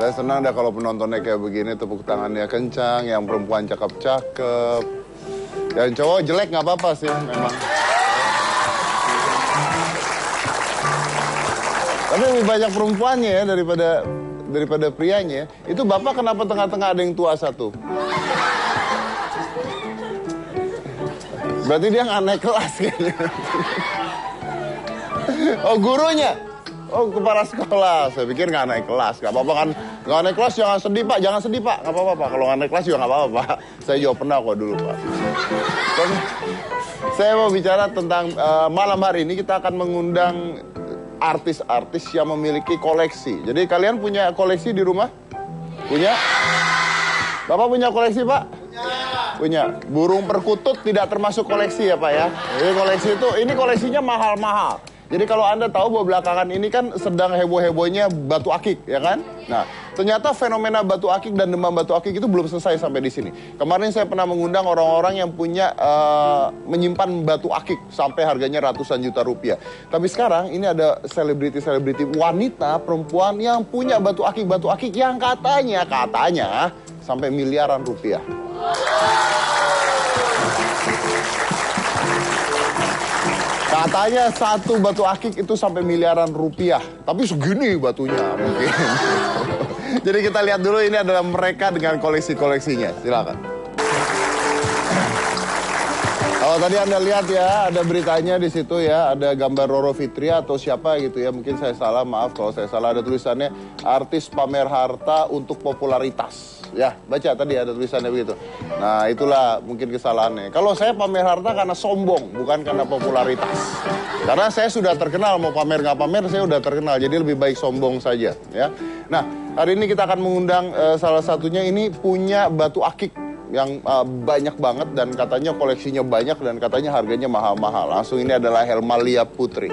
Saya senang dah kalau penontonnya kayak begini, tepuk tangannya kencang, yang perempuan cakep-cakep. Yang cowok jelek nggak apa-apa sih, memang. Tapi lebih banyak perempuannya ya daripada prianya. Itu bapak kenapa tengah-tengah ada yang tua satu? Berarti dia nggak naik kelas kayaknya. Oh, gurunya? Oh, kepala sekolah. Saya pikir nggak naik kelas. Nggak apa-apa kan? Nggak naik kelas, jangan sedih, Pak. Jangan sedih, Pak. Nggak apa-apa, Pak. Kalau nggak naik kelas juga nggak apa-apa, Pak. Saya juga pernah kok dulu, Pak. Tapi, saya mau bicara tentang malam hari ini kita akan mengundang artis-artis yang memiliki koleksi. Jadi kalian punya koleksi di rumah? Punya? Bapak punya koleksi, Pak? Punya. Burung perkutut tidak termasuk koleksi ya, Pak ya. Jadi koleksi itu, ini koleksinya mahal-mahal. Jadi kalau Anda tahu bahwa belakangan ini kan sedang heboh-hebohnya batu akik, ya kan? Nah, ternyata fenomena batu akik dan demam batu akik itu belum selesai sampai di sini. Kemarin saya pernah mengundang orang-orang yang punya menyimpan batu akik sampai harganya ratusan juta rupiah. Tapi sekarang ini ada selebriti-selebriti wanita, perempuan yang punya batu akik yang katanya sampai miliaran rupiah. Katanya satu batu akik itu sampai miliaran rupiah. Tapi segini batunya mungkin. Jadi kita lihat dulu, ini adalah mereka dengan koleksi-koleksinya. Silakan. Kalau tadi Anda lihat ya, ada beritanya di situ ya, ada gambar Roro Fitria atau siapa gitu ya. Mungkin saya salah, maaf kalau saya salah. Ada tulisannya, artis pamer harta untuk popularitas. Ya, baca tadi ada tulisannya begitu. Nah, itulah mungkin kesalahannya. Kalau saya pamer harta karena sombong, bukan karena popularitas. Karena saya sudah terkenal, mau pamer nggak pamer, saya sudah terkenal. Jadi lebih baik sombong saja, ya. Nah, hari ini kita akan mengundang salah satunya ini punya batu akik yang banyak banget dan katanya koleksinya banyak dan katanya harganya mahal-mahal. Langsung ini adalah Helmalia Putri.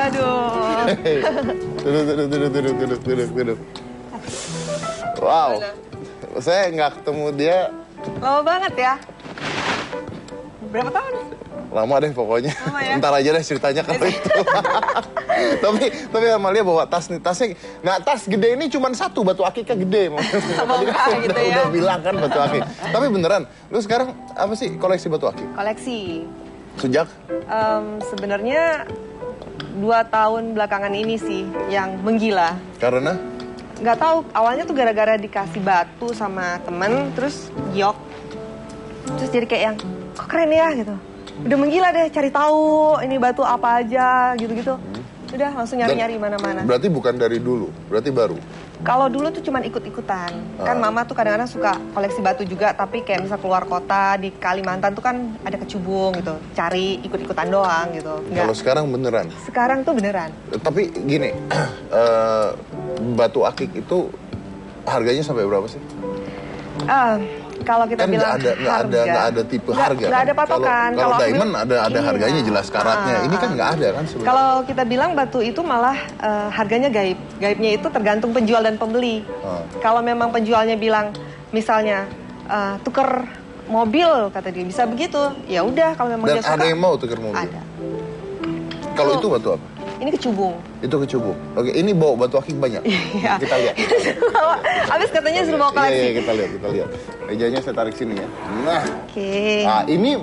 Aduh. Duduk. Wow. Saya nggak ketemu dia. Lama banget ya. Berapa tahun? Lama deh pokoknya. Lama ya? Ntar aja deh ceritanya kalau itu. tapi Amalia bawa tas nih. Tasnya nggak tas gede, ini cuma satu, batu akiknya gede. Gitu ya. Udah bilang kan batu akik. Tapi beneran, lu sekarang apa sih koleksi batu akik? Koleksi. Sejak? Sebenarnya 2 tahun belakangan ini sih yang menggila. Karena? Nggak tahu, awalnya tuh gara-gara dikasih batu sama temen, terus giok. Terus jadi kayak yang, kok keren ya gitu. Udah menggila deh, cari tahu ini batu apa aja gitu-gitu. Udah langsung nyari-nyari mana-mana. Berarti bukan dari dulu, berarti baru? Kalau dulu tuh cuman ikut-ikutan. Kan mama tuh kadang-kadang suka koleksi batu juga, tapi kayak misal keluar kota, di Kalimantan tuh kan ada kecubung gitu. Cari ikut-ikutan doang gitu. Kalau sekarang beneran? Sekarang tuh beneran. Tapi gini, batu akik itu harganya sampai berapa sih? Kalau kita kan bilang nggak ada tipe harga. Nggak ada patokan. Kalau diamond ada iya, harganya jelas karatnya. Ini kan nggak ada kan sebenarnya. Kalau kita bilang batu itu malah harganya gaib. Gaibnya itu tergantung penjual dan pembeli. Kalau memang penjualnya bilang misalnya tuker mobil kata dia, bisa begitu. Ya udah kalau memang dan dia suka. ada yang mau tuker mobil? Ada. Kalau itu batu apa? Ini kecubung. Itu kecubung. Oke, ini bawa batu akik banyak. Iya. Kita lihat. Habis katanya suruh bawa koleksi. Iya, kita lihat. Mejanya saya tarik sini ya. Nah. Oke. Nah, ini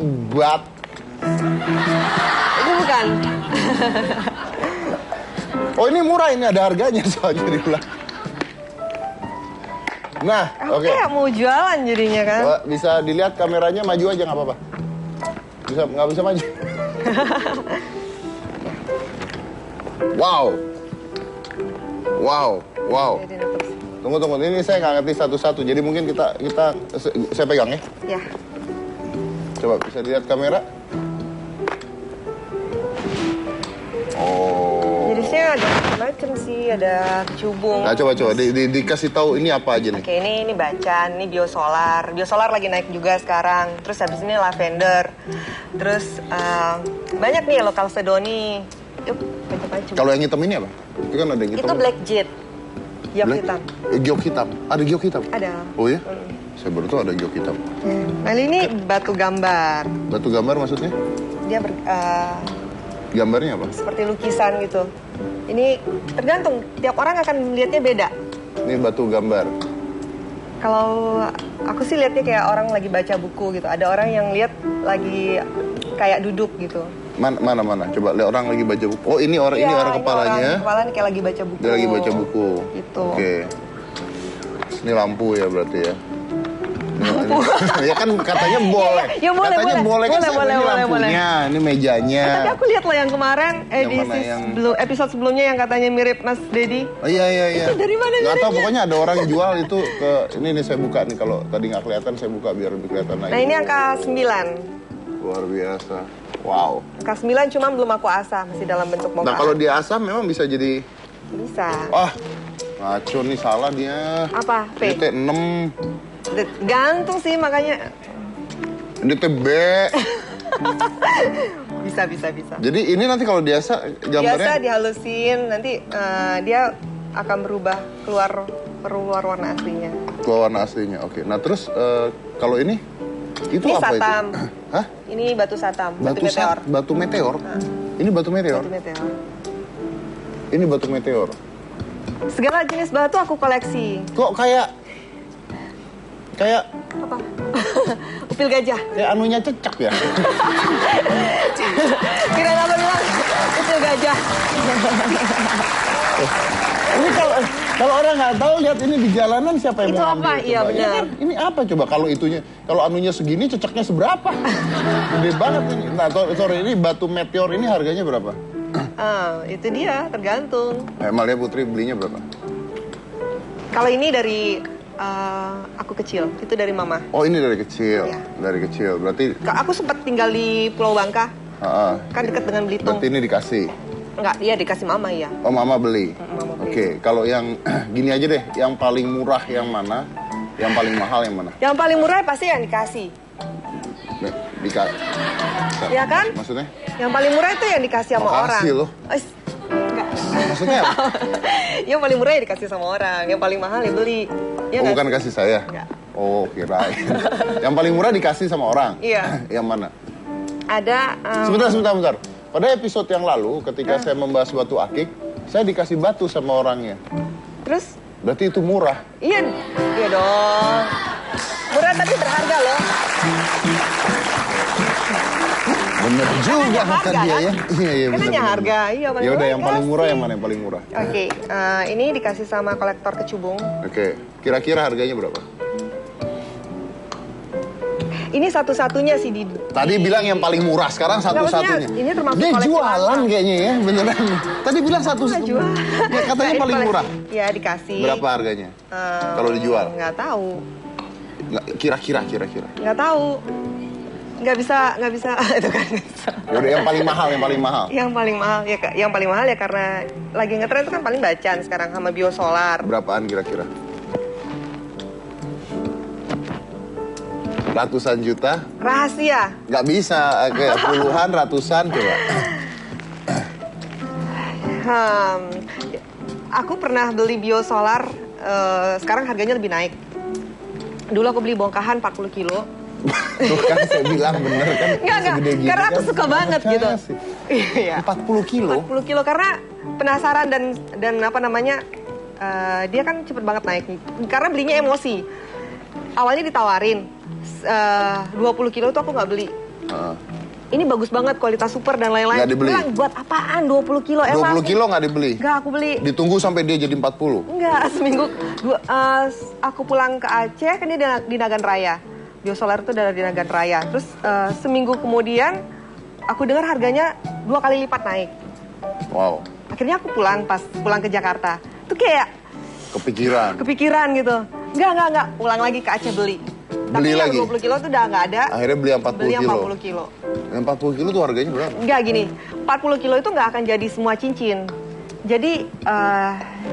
Itu bukan. Oh, ini murah, ini ada harganya soalnya di belakang. Nah, oke. Kayak mau jualan jadinya kan. Bisa dilihat kameranya, maju aja nggak apa-apa. Nggak bisa maju. Wow. Tunggu. Ini saya nggak ngerti satu-satu. Jadi mungkin saya pegang ya. Ya. Coba bisa dilihat kamera. Oh. Jadi saya ada macam sih, ada kecubung. Nah, coba dikasih tahu ini apa aja nih. Oke, ini bacan, ini biosolar. Biosolar lagi naik juga sekarang. Terus habis ini lavender. Terus banyak nih lokal sedoni. Yuk, coba. Kalau yang hitam ini apa? Itu kan ada yang hitam. Itu black jet. Giok Black? hitam. Giok hitam. Ada giok hitam? Ada. Oh ya? Saya baru tahu ada giok hitam. Nah, ini batu gambar. Batu gambar maksudnya? Dia Gambarnya apa? seperti lukisan gitu. Ini tergantung, tiap orang akan melihatnya beda. Ini batu gambar. Kalau aku sih lihatnya kayak orang lagi baca buku gitu. Ada orang yang lihat lagi kayak duduk gitu. Mana? Coba lihat orang lagi baca buku. Oh, ini orang Iya, ini orang kepalanya. Orang kepalanya kayak lagi baca buku. Dia lagi baca buku. Gitu. Oke. Ini lampu ya berarti ya. Lampu. Ya kan katanya boleh. Ya, boleh, katanya boleh kan boleh, ini boleh, lampunya, ini mejanya. Tapi aku lihat loh yang kemarin Yang mana yang- episode sebelumnya yang katanya mirip Mas Dedi. Oh iya. Itu dari mana Gak tau, miripnya? pokoknya ada orang yang jual itu ke ini nih saya buka nih, kalau tadi nggak kelihatan saya buka biar lebih kelihatan lagi. Nah, ini angka 9. Luar biasa. Wow. Angka 9 cuma belum aku asah, masih dalam bentuk Nah, bongkahan. kalau diasam memang bisa jadi Bisa. ngaco nih, salah dia. Apa? Ini P? T6. Gantung sih makanya. Ini TB. Bisa. Jadi ini nanti kalau diasa Biasa gambarnya dihalusin, nanti dia akan berubah keluar warna aslinya. keluar warna aslinya. Oke. Nah, terus kalau ini itu Ini apa satam. itu? Hah? Ini batu satam, batu meteor. Batu meteor. Ini batu meteor. Batu meteor. Ini batu meteor. Segala jenis batu aku koleksi. Kok kayak Apa? Upil gajah. kayak anunya cecak ya? Kirain apa bilang? Upil gajah. Ini kalau orang nggak tahu lihat ini di jalanan siapa yang Itu mau apa? ambil? Iya, coba? benar. kan? Ini apa coba kalau itunya? Kalau anunya segini cecaknya seberapa? Gede banget ini. Nah, sorry, ini batu meteor ini harganya berapa? Itu dia, tergantung. Malia Putri belinya berapa? Kalau ini dari aku kecil, itu dari mama. Oh, ini dari kecil. Iya. Dari kecil. Berarti Aku sempat tinggal di Pulau Bangka, kan dekat dengan Belitung. berarti ini dikasih. Enggak, iya dikasih mama ya. Oh, mama beli. Mama beli. Oke, kalau yang gini aja deh, yang paling murah yang mana? Yang paling mahal yang mana? Yang paling murah pasti yang dikasih. Dikasih. Ya kan? Maksudnya? Yang paling murah itu yang dikasih sama orang. Makasih loh. Enggak. Maksudnya apa? Yang paling murah ya dikasih sama orang, yang paling mahal ya beli. Ya Oh, nggak bukan sih? kasih saya? Enggak. Oh, kirain. Yang paling murah dikasih sama orang? Iya. Yang mana? Ada Sebentar. Pada episode yang lalu, ketika saya membahas batu akik, saya dikasih batu sama orangnya. terus Berarti itu murah. iya dong. Murah tapi berharga loh. Bener juga harga, kata dia kan? ya. Iya, bener. Katanya harga, iya paling Ya udah, murah yang paling murah dikasih. yang mana yang paling murah? Oke, ini dikasih sama kolektor kecubung. Oke, kira-kira harganya berapa? Ini satu-satunya sih di Tadi bilang yang paling murah, sekarang satu-satunya. maksudnya ini termasuk Dia koleksi jualan langka. kayaknya ya, beneran. Tadi bilang Nggak jual. Ya, katanya Nah, ini paling koleksi. murah. Ya dikasih. Berapa harganya? Kalau dijual? Nggak tahu. Kira-kira. Nggak tahu. Nggak bisa itu kan. nggak bisa. Ya udah, yang paling mahal. Yang paling mahal ya karena lagi ngetren itu kan paling bacaan sekarang sama biosolar. Berapaan kira-kira? Ratusan juta? Rahasia. Nggak bisa, kayak puluhan, ratusan coba. Aku pernah beli biosolar, sekarang harganya lebih naik. Dulu aku beli bongkahan 40 kilo. Tuh kan saya bilang bener kan. Enggak, segede gini karena aku kan. suka banget Percaya gitu. sih. Iya. 40 kilo? 40 kilo karena penasaran dan apa namanya, dia kan cepet banget naik. Karena belinya emosi. Awalnya ditawarin, 20 kilo tuh aku nggak beli. Ini bagus banget, kualitas super dan lain-lain. Nggak dibeli? Bilang, buat apaan 20 kilo? 20 kilo nggak dibeli? Enggak, aku beli. Ditunggu sampai dia jadi 40? Enggak, seminggu. Aku pulang ke Aceh, kan dia di Nagan Raya. Biosolar itu dari Nagan Raya. Terus seminggu kemudian, aku dengar harganya 2 kali lipat naik. Wow, Akhirnya aku pulang ke Jakarta. Itu kayak kepikiran gitu. Enggak. Pulang lagi ke Aceh beli. Beli Tapi lagi? yang 20 kilo tuh udah nggak ada. Akhirnya beli yang 40 Beli yang kilo? 40 kilo. Yang 40 kilo tuh harganya berapa? Enggak gini, 40 kilo itu nggak akan jadi semua cincin. Jadi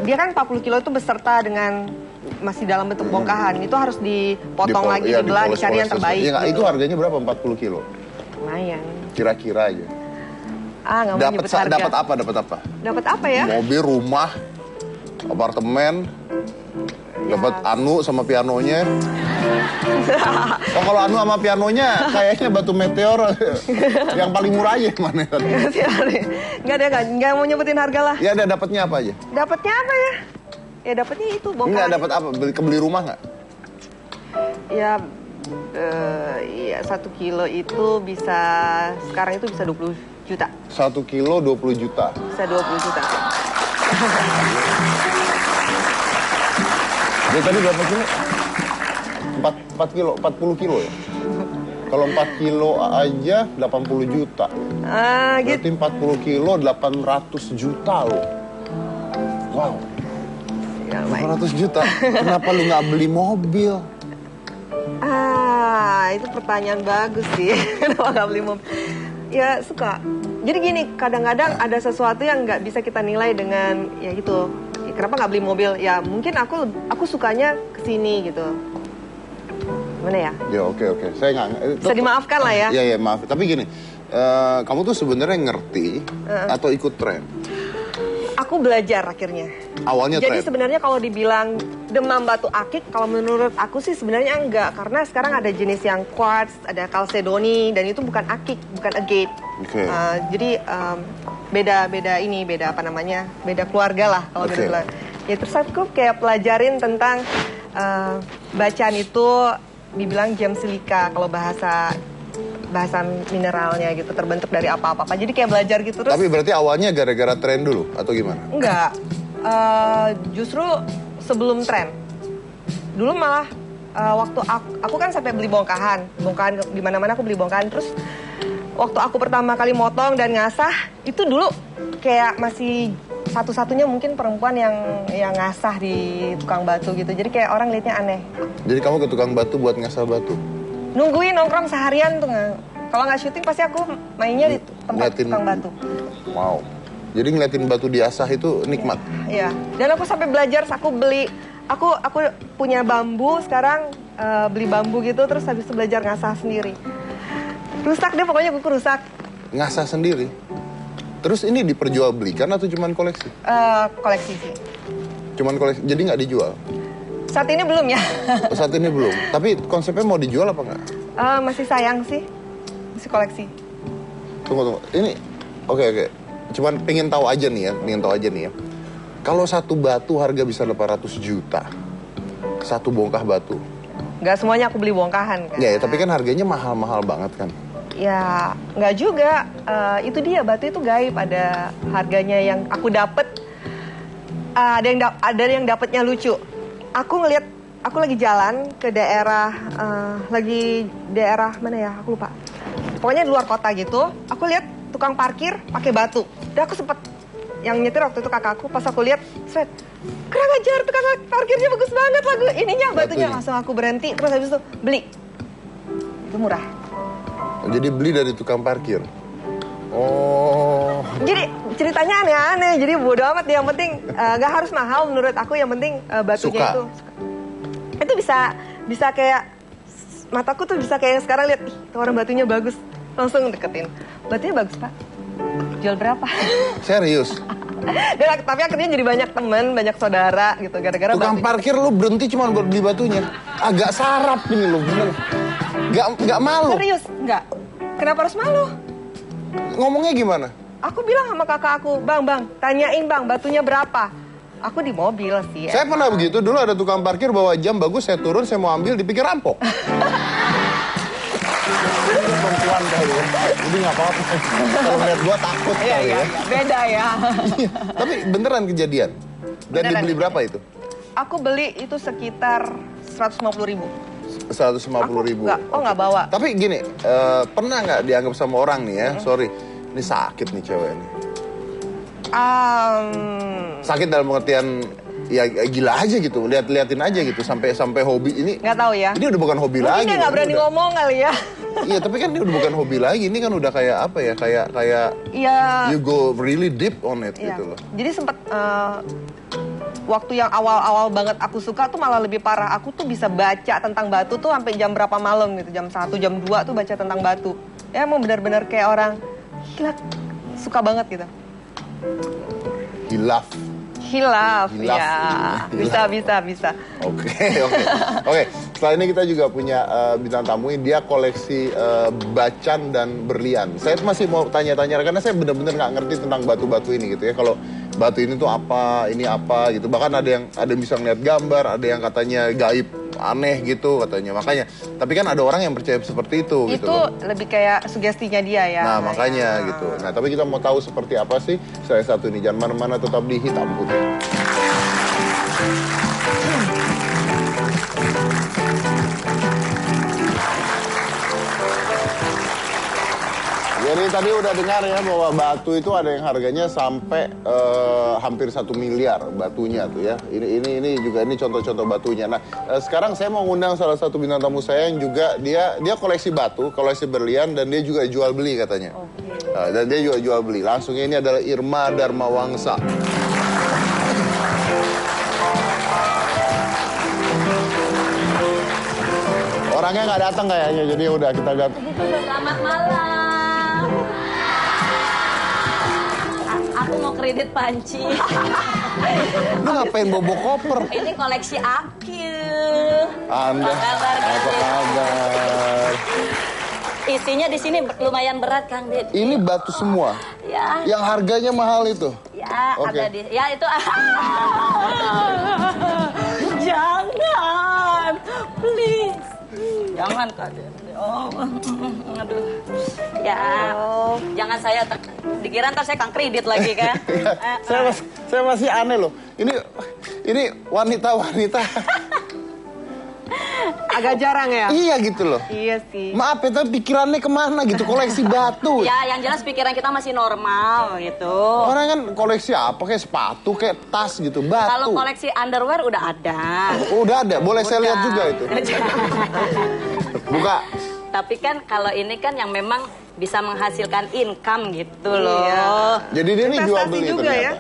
dia kan 40 kilo itu beserta dengan masih dalam bentuk bongkahan. Itu harus dipotong lagi, iya, dibelah, dipoles-poles dicari yang sesuai. terbaik. Iya, nggak, gitu. itu harganya berapa 40 kilo? Lumayan. Kira-kira aja. Nggak mau nyebut harga. Dapat apa? Dapat apa ya? Mobil, rumah, apartemen. Dapat Anu sama pianonya. Oh kalau Anu sama pianonya kayaknya batu meteor yang paling murah aja mana kan? Nggak mau nyebutin harga lah. Ya ada dapatnya apa aja? Dapatnya apa ya? Ya dapatnya itu bongkahan. Enggak dapat apa? Kebeli rumah nggak? Ya, iya 1 kilo itu bisa sekarang itu bisa 20 juta. 1 kilo 20 juta. Bisa 20 juta. Jadi tadi berapa kilo? 4 kilo, 40 kilo ya? Kalau 4 kilo aja 80 juta. Gitu. Berarti 40 kilo 800 juta loh. Wow. Ya, baik. 800 juta. Kenapa lu nggak beli mobil? Itu pertanyaan bagus sih. Kenapa nggak beli mobil? Ya suka. Jadi gini, kadang-kadang ada sesuatu yang nggak bisa kita nilai dengan ya gitu. Ya, kenapa nggak beli mobil? Ya mungkin aku sukanya kesini gitu. Gimana ya? Ya oke. Saya nggak. Bisa dimaafkan lah ya. Iya maaf. Tapi gini, kamu tuh sebenarnya ngerti atau ikut tren? Aku belajar akhirnya. Awalnya Jadi tren. sebenarnya kalau dibilang demam batu akik, kalau menurut aku sih sebenarnya enggak. Karena sekarang ada jenis yang quartz, ada chalcedony, dan itu bukan akik, bukan agate. Oke. Jadi beda apa namanya, beda keluarga lah kalau beda keluarga. Ya terus aku kayak pelajarin tentang bacaan itu dibilang gem silika kalau bahasa mineralnya gitu, terbentuk dari apa-apa. Jadi kayak belajar gitu terus. Tapi berarti awalnya gara-gara tren dulu atau gimana? Enggak. Justru sebelum tren. Dulu malah waktu aku kan sampai beli bongkahan di mana-mana aku beli bongkahan. Terus waktu aku pertama kali motong dan ngasah, itu dulu kayak masih satu-satunya mungkin perempuan yang ngasah di tukang batu gitu. Jadi kayak orang liatnya aneh. Jadi kamu ke tukang batu buat ngasah batu? Nungguin nongkrong seharian tuh. Kalau nggak syuting pasti aku mainnya di tempat tukang batu. Wow. Jadi ngeliatin batu diasah itu nikmat. Iya. Dan aku sampai belajar, aku punya bambu sekarang, beli bambu gitu terus habis itu belajar ngasah sendiri. Rusak deh pokoknya buku rusak. Ngasah sendiri. Terus ini diperjualbelikan atau cuman koleksi? Koleksi sih. Cuman koleksi. Jadi nggak dijual? Saat ini belum ya. Saat ini belum. Tapi konsepnya mau dijual apa nggak? Masih sayang sih. Masih koleksi. Tunggu. Ini oke. Cuman pengen tahu aja nih ya. Kalau satu batu harga bisa 800 juta. Satu bongkah batu. Nggak semuanya aku beli bongkahan kan. Ya, tapi kan harganya mahal-mahal banget kan. Ya, nggak juga. Itu dia, batu itu gaib. Ada harganya yang aku dapet. Ada yang dapetnya lucu. Aku lagi jalan ke daerah mana ya, aku lupa. Pokoknya di luar kota gitu, aku lihat tukang parkir pakai batu. Dan aku sempet, yang nyetir waktu itu kakakku, pas aku lihat, kurang ajar tukang parkirnya bagus banget lagu ininya, batunya. Langsung aku berhenti, terus habis itu beli. Itu murah. Jadi beli dari tukang parkir? Oh. Jadi ceritanya aneh-aneh, jadi bodo amat. Yang penting gak harus mahal menurut aku, yang penting batunya itu bisa kayak mataku tuh bisa kayak sekarang lihat, tuh orang batunya bagus, langsung deketin. Batunya bagus pak, jual berapa? Serius? Tapi akhirnya jadi banyak teman, banyak saudara gitu gara-gara tukang parkir lu berhenti cuma buat beli batunya. Agak sarap ini lu bener. Gak malu? Serius? Enggak. Kenapa harus malu? Ngomongnya gimana? Aku bilang sama kakak aku, bang, tanyain bang, batunya berapa? Aku di mobil sih. Saya pernah begitu, dulu ada tukang parkir bawa jam bagus, saya turun, saya mau ambil, dipikir rampok. Perempuan kali ya. Jadi nggak apa-apa. Kalau lihat gua takut kali ya. Beda ya. Tapi beneran kejadian? Dan dibeli berapa itu? Aku beli itu sekitar 150.000. 150.000. Nggak bawa. Tapi gini, pernah nggak dianggap sama orang nih ya, sorry, ini sakit nih cewek ini. Sakit dalam pengertian ya gila aja gitu, liatin aja gitu sampai hobi ini. Nggak tahu ya. Ini udah bukan hobi mungkin lagi. Dia nggak berani ngomong kali ya. Iya, tapi kan ini udah bukan hobi lagi. Ini kan udah kayak apa ya? Kayak ya, you go really deep on it ya. gitu loh. Jadi sempet waktu yang awal banget aku suka tuh malah lebih parah. Aku tuh bisa baca tentang batu tuh sampai jam berapa malam gitu, jam 1, jam 2 tuh baca tentang batu. Ya mau benar-benar kayak orang gila, suka banget gitu. Hilaf. Hilaf, Hilaf. ya. Bisa. Oke. Setelah ini kita juga punya bintang tamu. Dia koleksi bacan dan berlian. Saya masih mau tanya-tanya karena saya benar-benar nggak ngerti tentang batu-batu ini gitu ya. Kalau batu ini tuh apa, ini apa gitu. Bahkan ada yang bisa ngeliat gambar, ada yang katanya gaib, aneh gitu katanya. Makanya, tapi kan ada orang yang percaya seperti itu gitu. Itu lebih kayak sugestinya dia ya. Nah, makanya gitu. Nah, tapi kita mau tahu seperti apa sih saya satu ini. Jangan mana-mana, tetap di Hitam Putih. Jadi tadi udah dengar ya bahwa batu itu ada yang harganya sampai hampir 1 miliar batunya tuh ya. Ini juga contoh-contoh batunya. Nah, sekarang saya mau ngundang salah satu bintang tamu saya yang juga dia koleksi batu, koleksi berlian dan dia juga jual beli katanya. Dan dia juga jual beli. Langsung ini adalah Irma Darmawangsa. Orangnya nggak datang kayaknya, jadi udah kita lihat. Selamat malam. Aku mau kredit panci. Lu ngapain bobo koper? Ini koleksi Akil. Anda, apa kabar? Isinya di sini lumayan berat, Kang Ded. Ini batu semua? Ya. Yang harganya mahal itu? Ya, Oke. ada di. Ya itu. Jangan, please. Jangan, Kak Ded. Oh, aduh. Ya, jangan saya dikira ntar saya Kang kredit lagi kan? saya masih aneh loh. Ini wanita-wanita. Agak jarang ya? Iya gitu loh. Iya sih. Maaf ya, tapi pikirannya kemana gitu, koleksi batu. Ya, yang jelas pikiran kita masih normal gitu. Orang kan koleksi apa, kayak sepatu, kayak tas gitu, batu. Kalau koleksi underwear udah ada. Udah ada, boleh saya lihat juga itu. Buka. Tapi kan kalau ini kan yang memang bisa menghasilkan income gitu loh. Iya. Jadi dia ini jual Investasi beli juga ternyata. ya?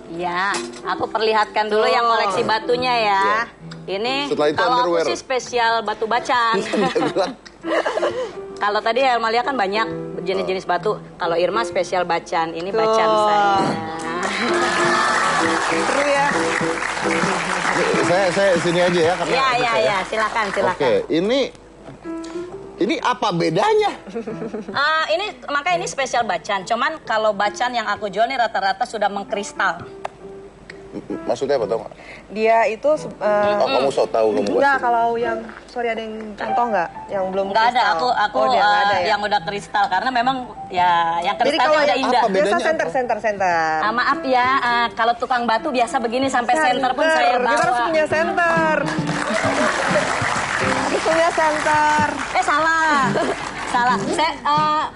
Ya, aku perlihatkan dulu yang koleksi batunya ya. Ini Setelah itu kalau underwear. aku sih spesial batu bacan. Kalau tadi Elmalia kan banyak jenis-jenis batu. Kalau Irma spesial bacan. Ini bacan saya. Seru ya? Saya sini aja ya karena Ya, silakan. Oke, ini apa bedanya? Maka ini spesial bacan. Cuman kalau bacan yang aku jual nih rata-rata sudah mengkristal. Maksudnya apa, tau nggak? Dia itu... Kamu so tahu kamu Enggak, pasti. kalau yang... Sorry, ada yang contoh nggak? Yang belum Nggak ada, kristal? aku Oh, dia nggak ada ya? yang udah kristal karena memang ya yang Jadi kristalnya kalau udah yang indah. apa bedanya biasa center. Maaf ya, kalau tukang batu biasa begini sampai center pun saya bawa. Kita harus punya center. Harus punya center. Salah. Saya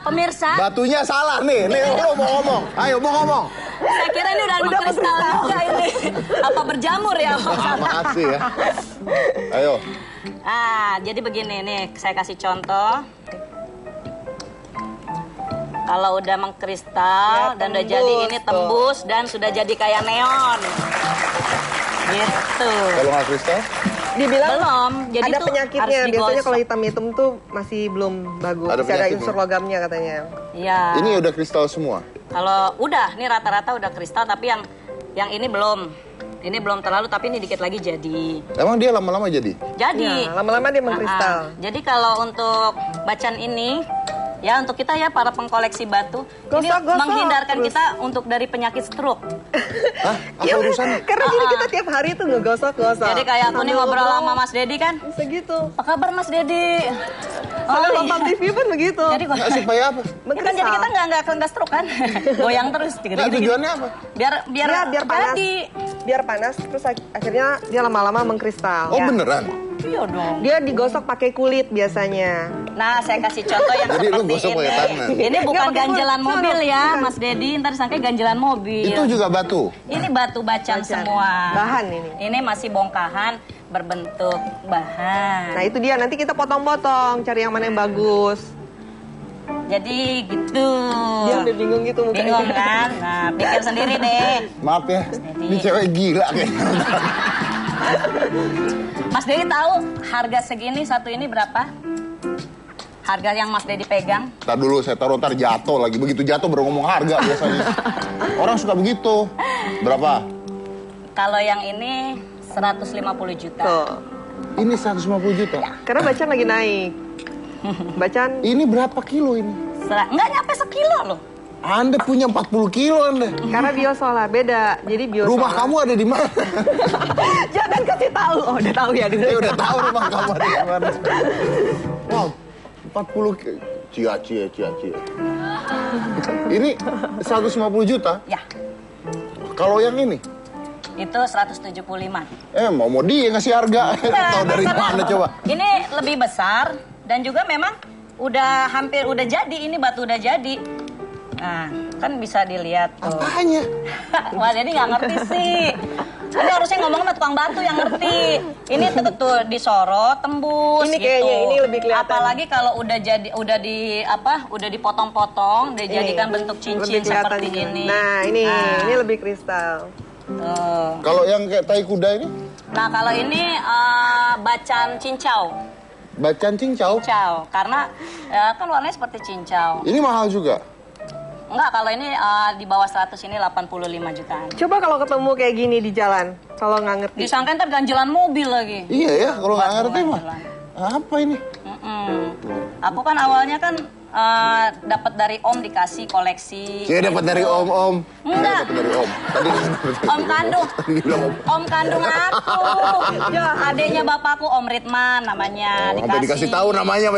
pemirsa, Batunya salah nih lo mau ngomong. Ayo mau ngomong. saya kira ini udah mengkristal juga ini. Apa berjamur ya? Makasih ya. Ayo. Jadi begini nih, saya kasih contoh. Kalau udah mengkristal Ya, dan udah jadi ini tuh. tembus dan sudah jadi kayak neon. Gitu. Kalau nggak kristal? Dibilang Belum, jadi ada tuh penyakitnya. harus Biasanya digosok. kalau hitam-hitam tuh masih belum bagus. Ada Masih ada penyakitnya. unsur logamnya katanya. Iya. Ini udah kristal semua. Kalau udah, nih rata-rata udah kristal, tapi yang ini belum. Ini belum terlalu, tapi ini dikit lagi jadi. Emang dia lama-lama jadi? Jadi. Ya, lama-lama dia mengkristal. Jadi kalau untuk bacan ini, ya untuk kita ya para pengkoleksi batu, ini Gosok, menghindarkan terus. kita untuk dari penyakit stroke. Hah? Apa Ya, urusannya? karena gini kita tiap hari tuh ngegosok-gosok. Jadi kayak aku nih Sambil ngobrol sama Mas Dedi kan, Bisa gitu. apa kabar Mas Dedi? Kalau iya. nonton TV pun begitu. Jadi kok Nggak, supaya apa? ya kan jadi kita nggak stroke kan, goyang terus. Nggak, tujuannya apa? Biar biar panas. jadi. Biar panas terus akhirnya dia lama-lama mengkristal. Oh Ya. beneran? Iya dong. Dia digosok pakai kulit biasanya. Nah, saya kasih contoh yang Jadi lu seperti gosok ini. pakai tangan? Ini bukan Nggak, pakai ganjelan kulit. mobil ya, Bukan. Mas Dedi. Ntar disangka ganjelan mobil. Itu juga batu? Ini batu bacan semua. Bahan ini. Ini masih bongkahan berbentuk bahan. Nah itu dia, nanti kita potong-potong, cari yang mana yang bagus. Jadi gitu. Dia udah bingung gitu mukanya. Bingung kan? Nah, pikir sendiri deh. Maaf ya, ini cewek gila kayaknya. Mas Dedi tahu harga segini satu ini berapa? Harga yang Mas Dedi pegang? Ntar dulu saya taruh, ntar jatuh lagi. Begitu jatuh baru ngomong harga biasanya. Orang suka begitu. Berapa? Kalau yang ini 150 juta. Tuh. Ini 150 juta. Karena bacan lagi naik. Bacan Ini berapa kilo ini? Nggak nyampe sekilo loh. Anda punya 40 kilo Anda. karena biosolar beda. Jadi biosolar. Rumah kamu ada di mana? Jangan kasih tahu. Oh, udah tahu ya dulu. Saya udah tahu rumah kamu ada di mana. Wow, 40 cia. Ini 150 juta. Ya, Kalau yang ini? itu 175. Mau dia ngasih harga. Tahu dari mana coba? Ini lebih besar dan juga memang udah hampir udah jadi, ini batu udah jadi. Nah, kan bisa dilihat tuh. Apanya? Wah, jadi nggak ngerti sih. Anda harusnya ngomong sama tukang batu yang ngerti. Ini tuh disorot, tembus Ini gitu. kayaknya ini lebih kelihatan. Apalagi kalau udah jadi udah dipotong-potong, dijadikan bentuk cincin Lebih kelihatan seperti juga. ini. Nah, ini lebih kristal. Tuh. Kalau yang kayak tai kuda ini? Nah, kalau ini bacan cincau. Bacan cincau? Cincau, karena kan warnanya seperti cincau. Ini mahal juga? Enggak, kalau ini di bawah 100 ini 85 jutaan. Coba kalau ketemu kayak gini di jalan, kalau nggak ngerti. Disangka ntar ganjelan mobil lagi. Iya ya, kalau nggak ngerti mah. Ganjelan. Apa ini? Aku kan awalnya kan dapat dari Om dikasih koleksi. Saya dapat dari om. Enggak. Dapat dari om. Tadi Om kandung. Tadi bilang om. Om kandung aku. Ya, adiknya bapakku Om Ridman namanya. Sampai dikasih tahu namanya,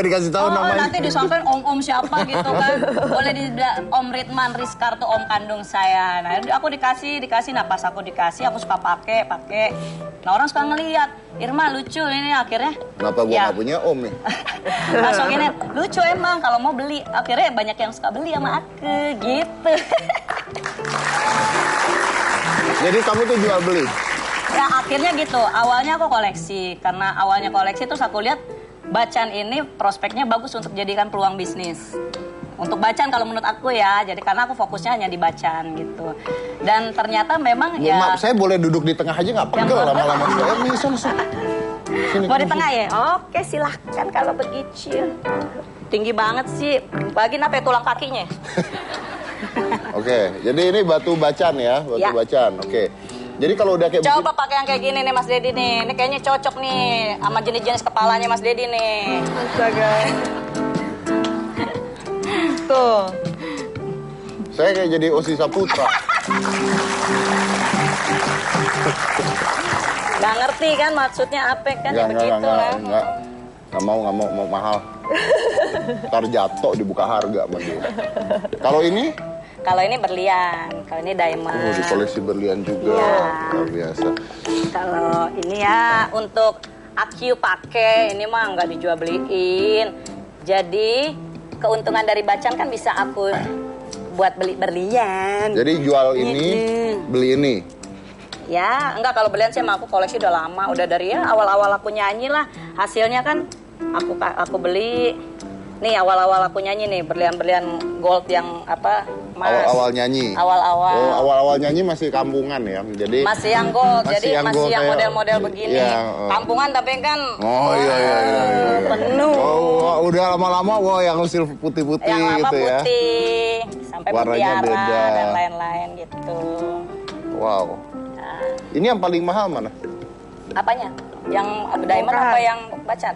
Nanti disangkain om siapa gitu kan. Boleh Om Ridman Rizkar tuh om kandung saya. Nah, aku dikasih. Nah, pas aku dikasih aku suka pakai. Nah, orang suka ngeliat, Irma lucu ini akhirnya. Kenapa gua Ya. nggak punya om nih? Langsung gini, lucu emang kalau mau beli. Akhirnya banyak yang suka beli sama aku gitu. Jadi kamu tuh jual beli? Ya akhirnya gitu, awalnya aku koleksi. Karena awalnya koleksi terus aku lihat bacan ini prospeknya bagus untuk jadikan peluang bisnis. Untuk bacan kalau menurut aku ya, jadi karena aku fokusnya hanya di bacan gitu. Dan ternyata memang ya... Maaf, saya boleh duduk di tengah aja nggak? Pegel lama-lama. Bisa masuk. Sini, Mau di kamu tengah ya? Oke silahkan kalau begitu. Tinggi banget sih, bagian apa ya, tulang kakinya? Oke, jadi ini batu bacan ya, batu Ya. bacan. Oke. Jadi kalau udah kayak Coba pakai yang kayak gini nih Mas Dedi nih. Ini kayaknya cocok nih sama jenis-jenis kepalanya Mas Dedi nih. Astaga. Tuh. saya kayak jadi Osi Saputra. Gak ngerti kan maksudnya apa kan ya begitu lah. Nggak mau mahal. Ntar jatuh dibuka harga sama dia. Kalau ini? Kalau ini berlian, kalau ini diamond. Oh, di koleksi berlian juga. Iya. Luar biasa. Kalau ini ya untuk aku pakai, ini mah nggak dijual beliin. Jadi keuntungan dari bacan kan bisa aku buat beli berlian. Jadi jual ini, beli ini. Ya, enggak kalau berlian sih emang aku koleksi udah lama, udah dari ya awal-awal aku nyanyi lah. Hasilnya kan aku beli. Nih awal-awal aku nyanyi nih berlian-berlian gold yang apa mas. Awal-awal nyanyi. Awal-awal. Oh, awal-awal nyanyi masih kampungan ya. Jadi Masih yang gold, jadi masih yang kayak- model-model begini. Iya, Kampungan tapi kan Oh iya. penuh. Oh, udah lama-lama yang hasil putih-putih Yang lama gitu ya. putih, sampai Warnanya mutiara beda. dan lain-lain gitu. Wow. Nah, Ini yang paling mahal mana? apanya? Yang diamond Bongkar. apa yang bacan?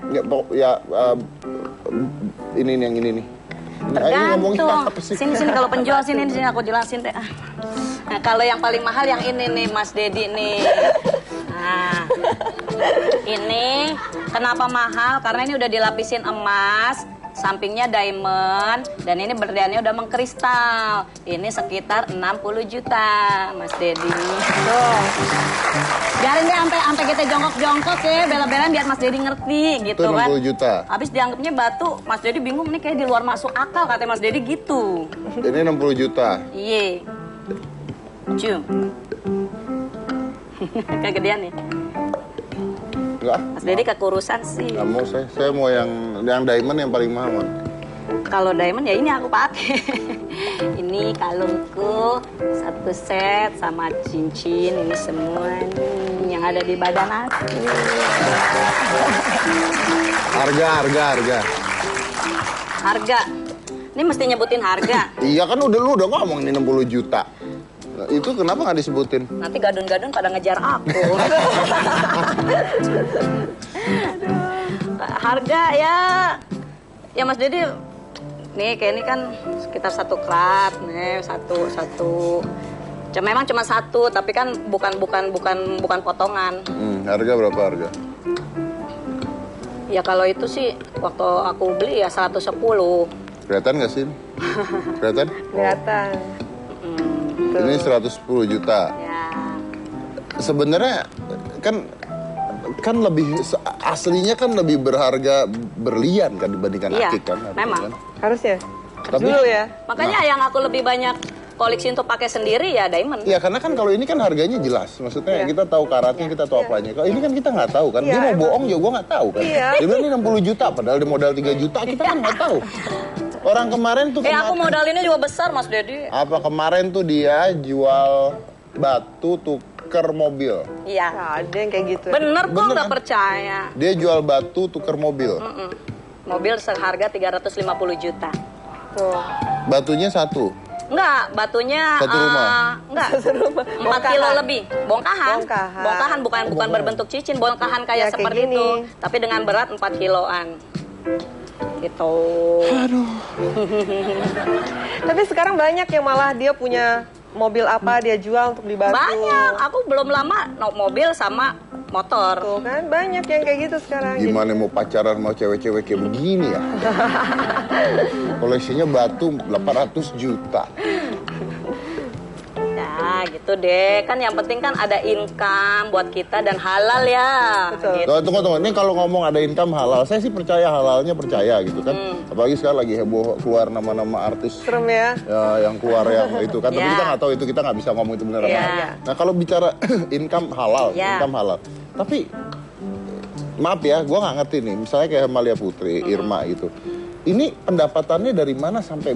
Ini nih, yang ini nih. Ini ngomongin apa Tergantung. sih? Sini kalau penjual sini aku jelasin deh. Nah, kalau yang paling mahal yang ini nih Mas Dedi nih. Nah, ini kenapa mahal? Karena ini udah dilapisin emas, sampingnya diamond, dan ini berliannya udah mengkristal. Ini sekitar 60 juta, Mas Dedi. Tuh. Biarin deh sampai kita jongkok-jongkok ya, bela-belain biar Mas Dedi ngerti gitu Itu kan. 60 juta. Habis dianggapnya batu, Mas Dedi bingung nih kayak di luar masuk akal kata Mas Dedi gitu. Ini 60 juta. Iya. Cium. Kegedean nih. Enggak? Mas Dedi kekurusan sih. Nggak mau saya. Saya mau yang diamond yang paling mahal, Man. Kalau diamond ya ini aku pakai. Ini kalungku satu set sama cincin ini semua nih yang ada di badan aku. Harga. Harga. Ini mesti nyebutin harga. Iya kan lu udah ngomong ini 60 juta. Nah, itu kenapa nggak disebutin? Nanti gadun-gadun pada ngejar aku. Harga ya Mas Dedi, nih kayak ini kan sekitar 1 krat, nih satu. Memang cuma 1, tapi kan bukan potongan. Harga berapa harga? Ya kalau itu sih waktu aku beli ya 110. Kelihatan nggak sih? Kelihatan? Kelihatan. Ini 110 juta. Ya. Sebenarnya kan lebih aslinya kan lebih berharga berlian kan dibandingkan Iya, akik kan. Harusnya memang. kan? Harusnya. Tapi- Dulu ya. Makanya yang aku lebih banyak koleksi untuk pakai sendiri ya diamond. Iya, karena kan kalau ini kan harganya jelas. Maksudnya Iya. kita tahu karatnya, kita tahu apanya. Kalau ini kan kita nggak tahu kan. Iya, Dia mau emang. bohong juga gue nggak tahu kan. Iya. Dia bilang ini 60 juta, padahal di modal 3 juta kita kan nggak tahu. Orang kemarin tuh Aku modal ini juga besar Mas Dedi. apa kemarin tuh dia jual batu tuker mobil. Iya. Nah, ada yang kayak gitu. Bener kok Bener, nggak kan? percaya. Dia jual batu tuker mobil. Mobil seharga 350 juta. Tuh. Batunya 1. Enggak, batunya Satu rumah? Enggak, 4 kilo lebih. Bongkahan. Bongkahan. Bukan berbentuk cincin, bongkahan kayak Ya, kayak seperti gini. itu. Tapi dengan berat 4 kiloan. Gitu. Tapi sekarang banyak yang malah dia punya mobil apa dia jual untuk dibatu. Banyak. Aku belum lama mobil sama motor. Tuh kan banyak yang kayak gitu sekarang. Gimana mau pacaran sama cewek-cewek kayak begini ya? Koleksinya batu 800 juta. Ya, gitu deh. Kan yang penting kan ada income buat kita dan halal ya. Betul. Gitu. Tunggu. Ini kalau ngomong ada income halal, saya sih percaya halalnya percaya gitu kan. Apalagi sekarang lagi heboh keluar nama-nama artis Serem ya. ya, yang keluar yang itu kan. Tapi Ya. kita nggak tahu itu, kita nggak bisa ngomong itu benar apa Ya. enggak. Nah kalau bicara income halal, Ya. income halal. Tapi maaf ya, gue nggak ngerti nih. Misalnya kayak Malia Putri, Irma gitu. Ini pendapatannya dari mana sampai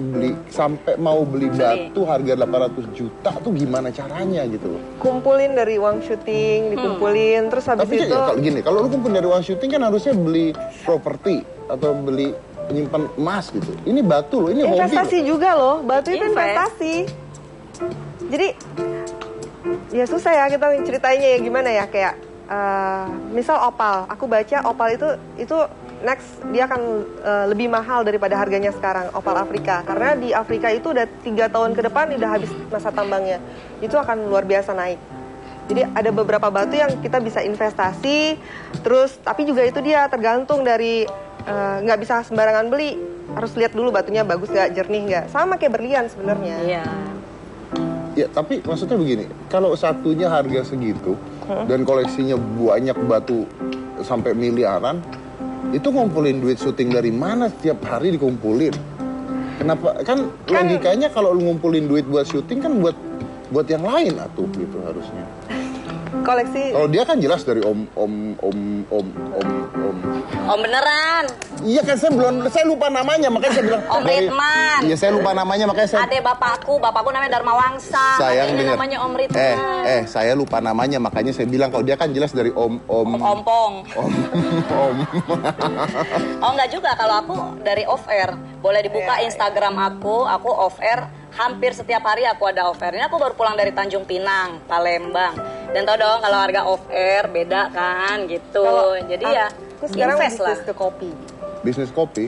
mau beli batu harga 800 juta tuh gimana caranya gitu loh. Kumpulin dari uang syuting, dikumpulin terus habis Tapi itu ya, gini, kalau lu kumpul dari uang syuting kan harusnya beli properti atau beli penyimpan emas gitu. Ini batu loh, ini investasi hobi. juga loh. Batu itu Invest. investasi. Jadi ya susah ya kita ceritainnya ya gimana ya kayak misal opal. Aku baca opal itu next dia akan lebih mahal daripada harganya sekarang opal Afrika karena di Afrika itu udah 3 tahun ke depan udah habis masa tambangnya, itu akan luar biasa naik. Jadi ada beberapa batu yang kita bisa investasi, terus tapi juga itu dia tergantung dari nggak bisa sembarangan beli, harus lihat dulu batunya bagus nggak, jernih nggak, sama kayak berlian sebenarnya. Iya. Ya, tapi maksudnya begini, kalau satunya harga segitu dan koleksinya banyak batu sampai miliaran, itu ngumpulin duit syuting dari mana setiap hari dikumpulin? Kenapa? Kan logikanya kalau lu ngumpulin duit buat syuting kan buat yang lain atuh gitu harusnya. Koleksi Kalau dia kan jelas dari om. Om beneran. Iya kan saya lupa namanya makanya saya bilang. Om Ritman. Iya saya lupa namanya makanya saya. Adek bapakku namanya Dharma Wangsa. Sayang ini dengar. namanya Om Ritman. Saya lupa namanya makanya saya bilang kalau dia kan jelas dari om. Ompong. Om. Oh enggak juga, kalau aku dari off air. Boleh dibuka Iya, Instagram aku off air. Hampir setiap hari aku ada off air. Ini aku baru pulang dari Tanjung Pinang, Palembang. Dan tau dong kalau harga off air beda kan gitu. Jadi ya aku sekarang invest lah. bisnis ke kopi. Bisnis kopi.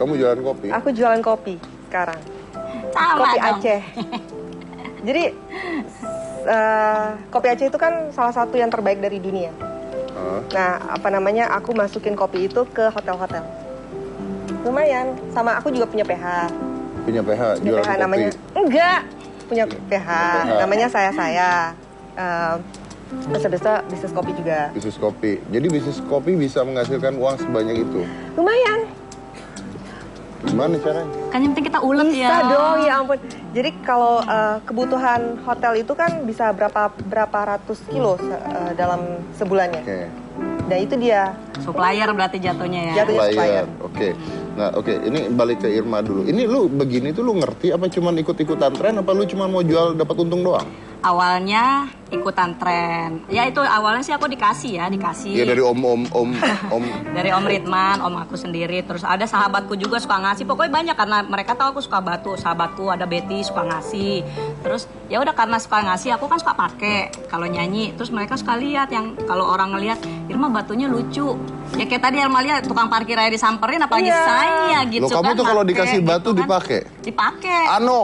Kamu jualan kopi? Aku jualan kopi sekarang. Sama Kopi dong. Aceh. Jadi kopi Aceh itu kan salah satu yang terbaik dari dunia. Hah? Nah, apa namanya? Aku masukin kopi itu ke hotel-hotel. Lumayan. Sama aku juga punya PH. Punya PH Punya jualan PH kopi. namanya. Enggak. Punya PH. PH. Namanya saya. Bisa bisnis kopi juga. Bisnis kopi. Jadi bisnis kopi bisa menghasilkan uang sebanyak itu. Lumayan. Gimana caranya? Kan yang penting kita ulet Bisa ya. dong, ya ampun. Jadi kalau kebutuhan hotel itu kan bisa berapa ratus kilo dalam sebulannya. Oke. Nah itu dia. Supplier berarti jatuhnya ya. Jatuhnya supplier. Oke. Nah, oke, ini balik ke Irma dulu. Ini lu begini tuh lu ngerti apa cuman ikut-ikutan tren apa lu cuman mau jual dapat untung doang? awalnya ikutan tren. Ya itu awalnya sih aku dikasih. Iya dari om. Dari Om Ridman, om aku sendiri. Terus ada sahabatku juga suka ngasih. Pokoknya banyak karena mereka tahu aku suka batu. Sahabatku ada Betty suka ngasih. Terus ya udah karena suka ngasih, aku kan suka pakai kalau nyanyi. Terus mereka suka lihat yang kalau orang ngelihat, Irma batunya lucu. Ya kayak tadi Irma lihat tukang parkir aja disamperin, apalagi saya gitu. Loh, kamu kan. tuh kalau pakai, dikasih batu gitu kan. dipakai? Dipakai. Anu,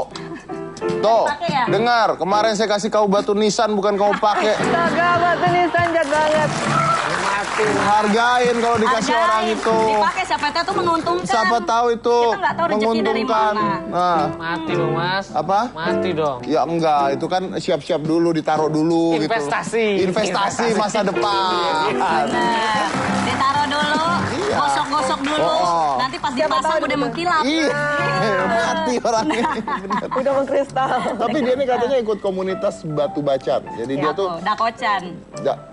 tuh, Pakai ya? dengar, kemarin saya kasih kau batu nisan bukan kau pakai. Astaga, batu nisan jahat banget. Hargain kalau dikasih Hargain. orang itu. Dipakai siapa tahu itu menguntungkan. Siapa tahu itu Kita nggak tahu rezeki dari menguntungkan. mana. Nah, Mati dong mas. apa? Mati dong. Ya enggak, itu kan siap-siap dulu, ditaruh dulu Investasi. gitu. Investasi masa depan. Nah, ditaruh dulu, Iya. gosok-gosok dulu. Oh. Nanti pas Siapa dipasang tahu udah gitu. mengkilap. Iya, mati orangnya. Bener. Udah mengkristal. Tapi dia ini katanya ikut komunitas Batu Bacan. Jadi dia Ya, tuh aku, Dakocan.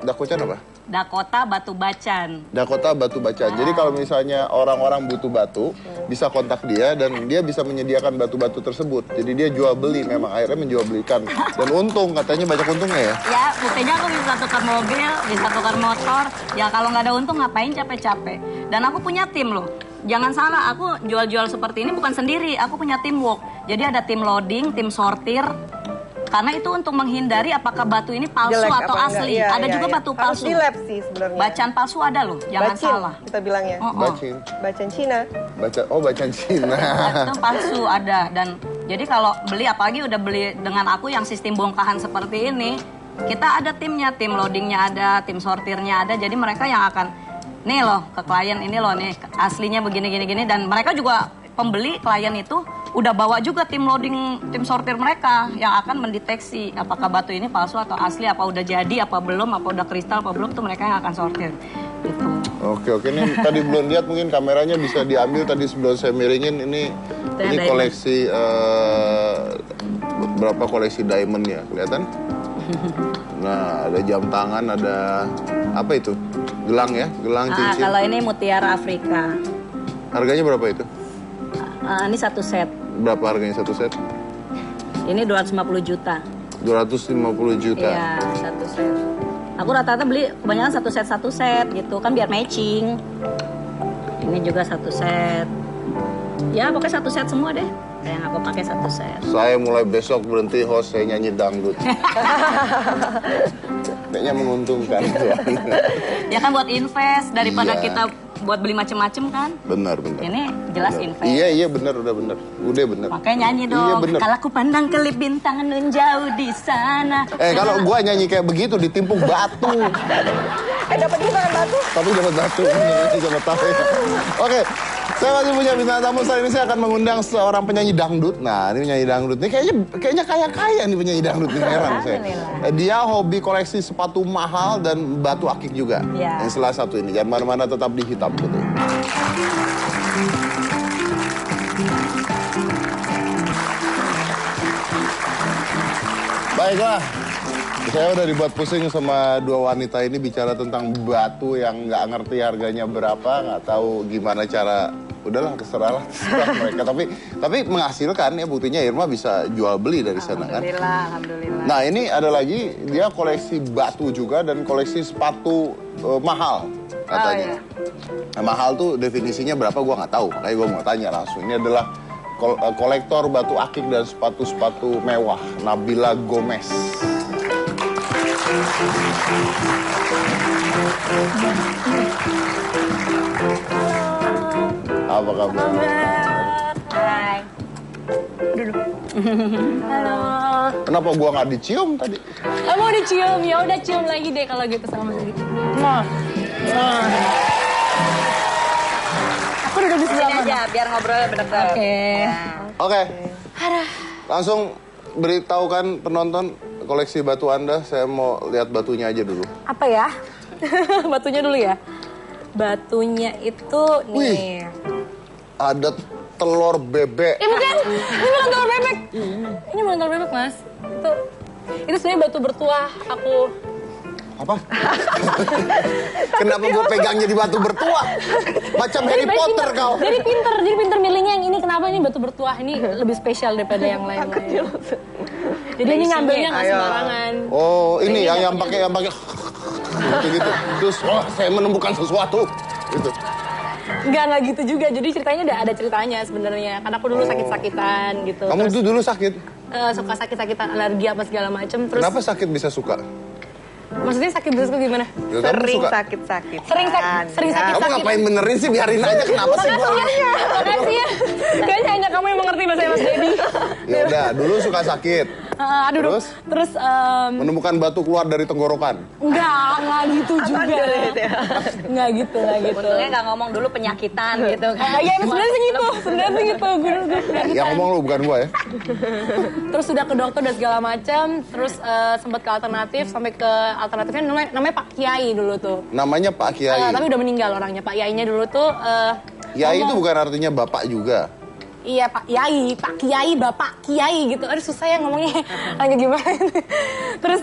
Dakocan apa? Dakota Batu Bacan. Dakota Batu Bacan. Jadi kalau misalnya orang-orang butuh batu, bisa kontak dia dan dia bisa menyediakan batu-batu tersebut. Jadi dia jual beli, memang akhirnya menjual belikan. Dan untung, katanya banyak untungnya ya. Ya, buktinya aku bisa tukar mobil, bisa tukar motor. Ya kalau nggak ada untung ngapain capek-capek. Dan aku punya tim loh. Jangan salah, aku jual-jual seperti ini bukan sendiri. Aku punya teamwork. Jadi ada tim loading, tim sortir. Karena itu untuk menghindari apakah batu ini palsu Jelek atau apa enggak. asli. Iya, Ada iya, juga iya. batu Harus palsu. di lab sih sebenarnya. Bacan palsu ada loh, jangan Bacin, salah. kita bilangnya. Bacin. Bacan Cina. Bacan Cina. Itu palsu ada. Dan jadi kalau beli, apalagi udah beli dengan aku yang sistem bongkahan seperti ini, kita ada timnya, tim loadingnya ada, tim sortirnya ada. Jadi mereka yang akan, nih loh ke klien ini loh nih aslinya begini. Dan mereka juga pembeli klien itu udah bawa juga tim loading, tim sortir mereka yang akan mendeteksi apakah batu ini palsu atau asli, apa udah jadi, apa belum, apa udah kristal, apa belum, tuh mereka yang akan sortir. Gitu. Oke, ini tadi belum lihat, mungkin kameranya bisa diambil tadi sebelum saya miringin. Ini diamond. koleksi berapa koleksi diamond ya, kelihatan? Nah, ada jam tangan, ada apa itu? Gelang ya, gelang cincin. Kalau ini mutiara Afrika. Harganya berapa itu? Ini satu set. Berapa harganya satu set? Ini 250 juta. 250 juta. Iya, satu set. Aku rata-rata beli kebanyakan satu set gitu kan biar matching. Ini juga satu set. Ya pokoknya satu set semua deh. Yang aku pakai satu set. Saya mulai besok berhenti host, saya nyanyi dangdut. Kayaknya menguntungkan. Ya kan buat invest daripada Iya. kita buat beli macem-macem kan. Benar. Ini jelas invest. Iya, benar, udah benar. Udah benar. Makanya nyanyi dong. Iya, bener. Kalau aku pandang kelip bintang nun jauh di sana. Kalau gua nyanyi kayak begitu ditimpuk batu. Dapat juga kan batu. Tapi dapat batu, bener, siapa tahu ya. Oke, saya masih punya bintang tamu. Setelah ini saya akan mengundang seorang penyanyi dangdut. Nah, ini penyanyi dangdut. Ini kayaknya kaya nih penyanyi dangdut. Ini heran saya. Dia hobi koleksi sepatu mahal dan batu akik juga. Iya. Yang salah satu ini. Jangan mana-mana, tetap di Hitam Putih. Baiklah, saya udah dibuat pusing sama dua wanita ini bicara tentang batu yang nggak ngerti harganya berapa, nggak tahu gimana cara. Udahlah, terserah mereka. Tapi menghasilkan ya, buktinya Irma bisa jual beli dari sana kan. Alhamdulillah. Nah, ini ada lagi, dia koleksi batu juga dan koleksi sepatu mahal katanya. iya. Nah, mahal tuh definisinya berapa gua nggak tahu, makanya gua mau tanya langsung. Ini adalah kolektor batu akik dan sepatu-sepatu mewah, Nabila Gomez. Apa kabar? Hai. Halo. Kenapa gua nggak dicium tadi? Mau dicium, ya udah cium lagi deh kalau gitu sama Mas Didi. Aku duduk di sebelah Sini mana? aja biar ngobrolnya bener-bener. Oke. Oke. Langsung beritahukan penonton koleksi batu Anda. Saya mau lihat batunya aja dulu. Apa ya? Batunya dulu ya. Batunya itu nih. Ada telur bebek. Bukan, ini bukan telur bebek. Ini bukan telur bebek, Mas. Itu sebenarnya batu bertuah aku. Apa? Kenapa gue pegangnya di batu bertuah? Macam Harry Jadi Potter pinter. kau. Jadi pinter milihnya yang ini. Kenapa ini batu bertuah? Ini lebih spesial daripada yang lain-lain. Jadi ini ngambilnya nggak Ayo. sembarangan. Oh, ini yang pakai gitu. Terus saya menemukan sesuatu gitu. Nggak gitu juga. Jadi ceritanya ada ceritanya sebenarnya. Karena aku dulu sakit-sakitan gitu. Kamu Terus, tuh dulu sakit? suka sakit-sakitan, alergi apa segala macem. Terus Kenapa sakit bisa suka? maksudnya sakit terus gimana? Ya, kamu Sering suka. sakit-sakitan. Sering sakit. Kamu ngapain benerin sih? Biarin aja, kenapa sih gua? Makasih ya. Kayaknya hanya kamu yang mengerti bahasa Mas Dedi. Ya udah, dulu suka sakit. Aduh, Terus? terus Menemukan batu keluar dari tenggorokan. enggak gitu juga. Enggak gitu. Untungnya nggak ngomong dulu penyakitan gitu kan. Ya sebenarnya sih gitu, Gue Yang ngomong lu bukan gua ya. Terus sudah ke dokter dan segala macam, terus sempat ke alternatif sampai ke alternatifnya namanya Pak Kiai dulu tuh. Namanya Pak Kiai. Tapi udah meninggal orangnya. Pak Kiainya dulu tuh Kiai itu ngomong, bukan artinya bapak juga. iya Pak Kiai, Bapak Kiai gitu. Aduh susah ya ngomongnya, agak gimana. Terus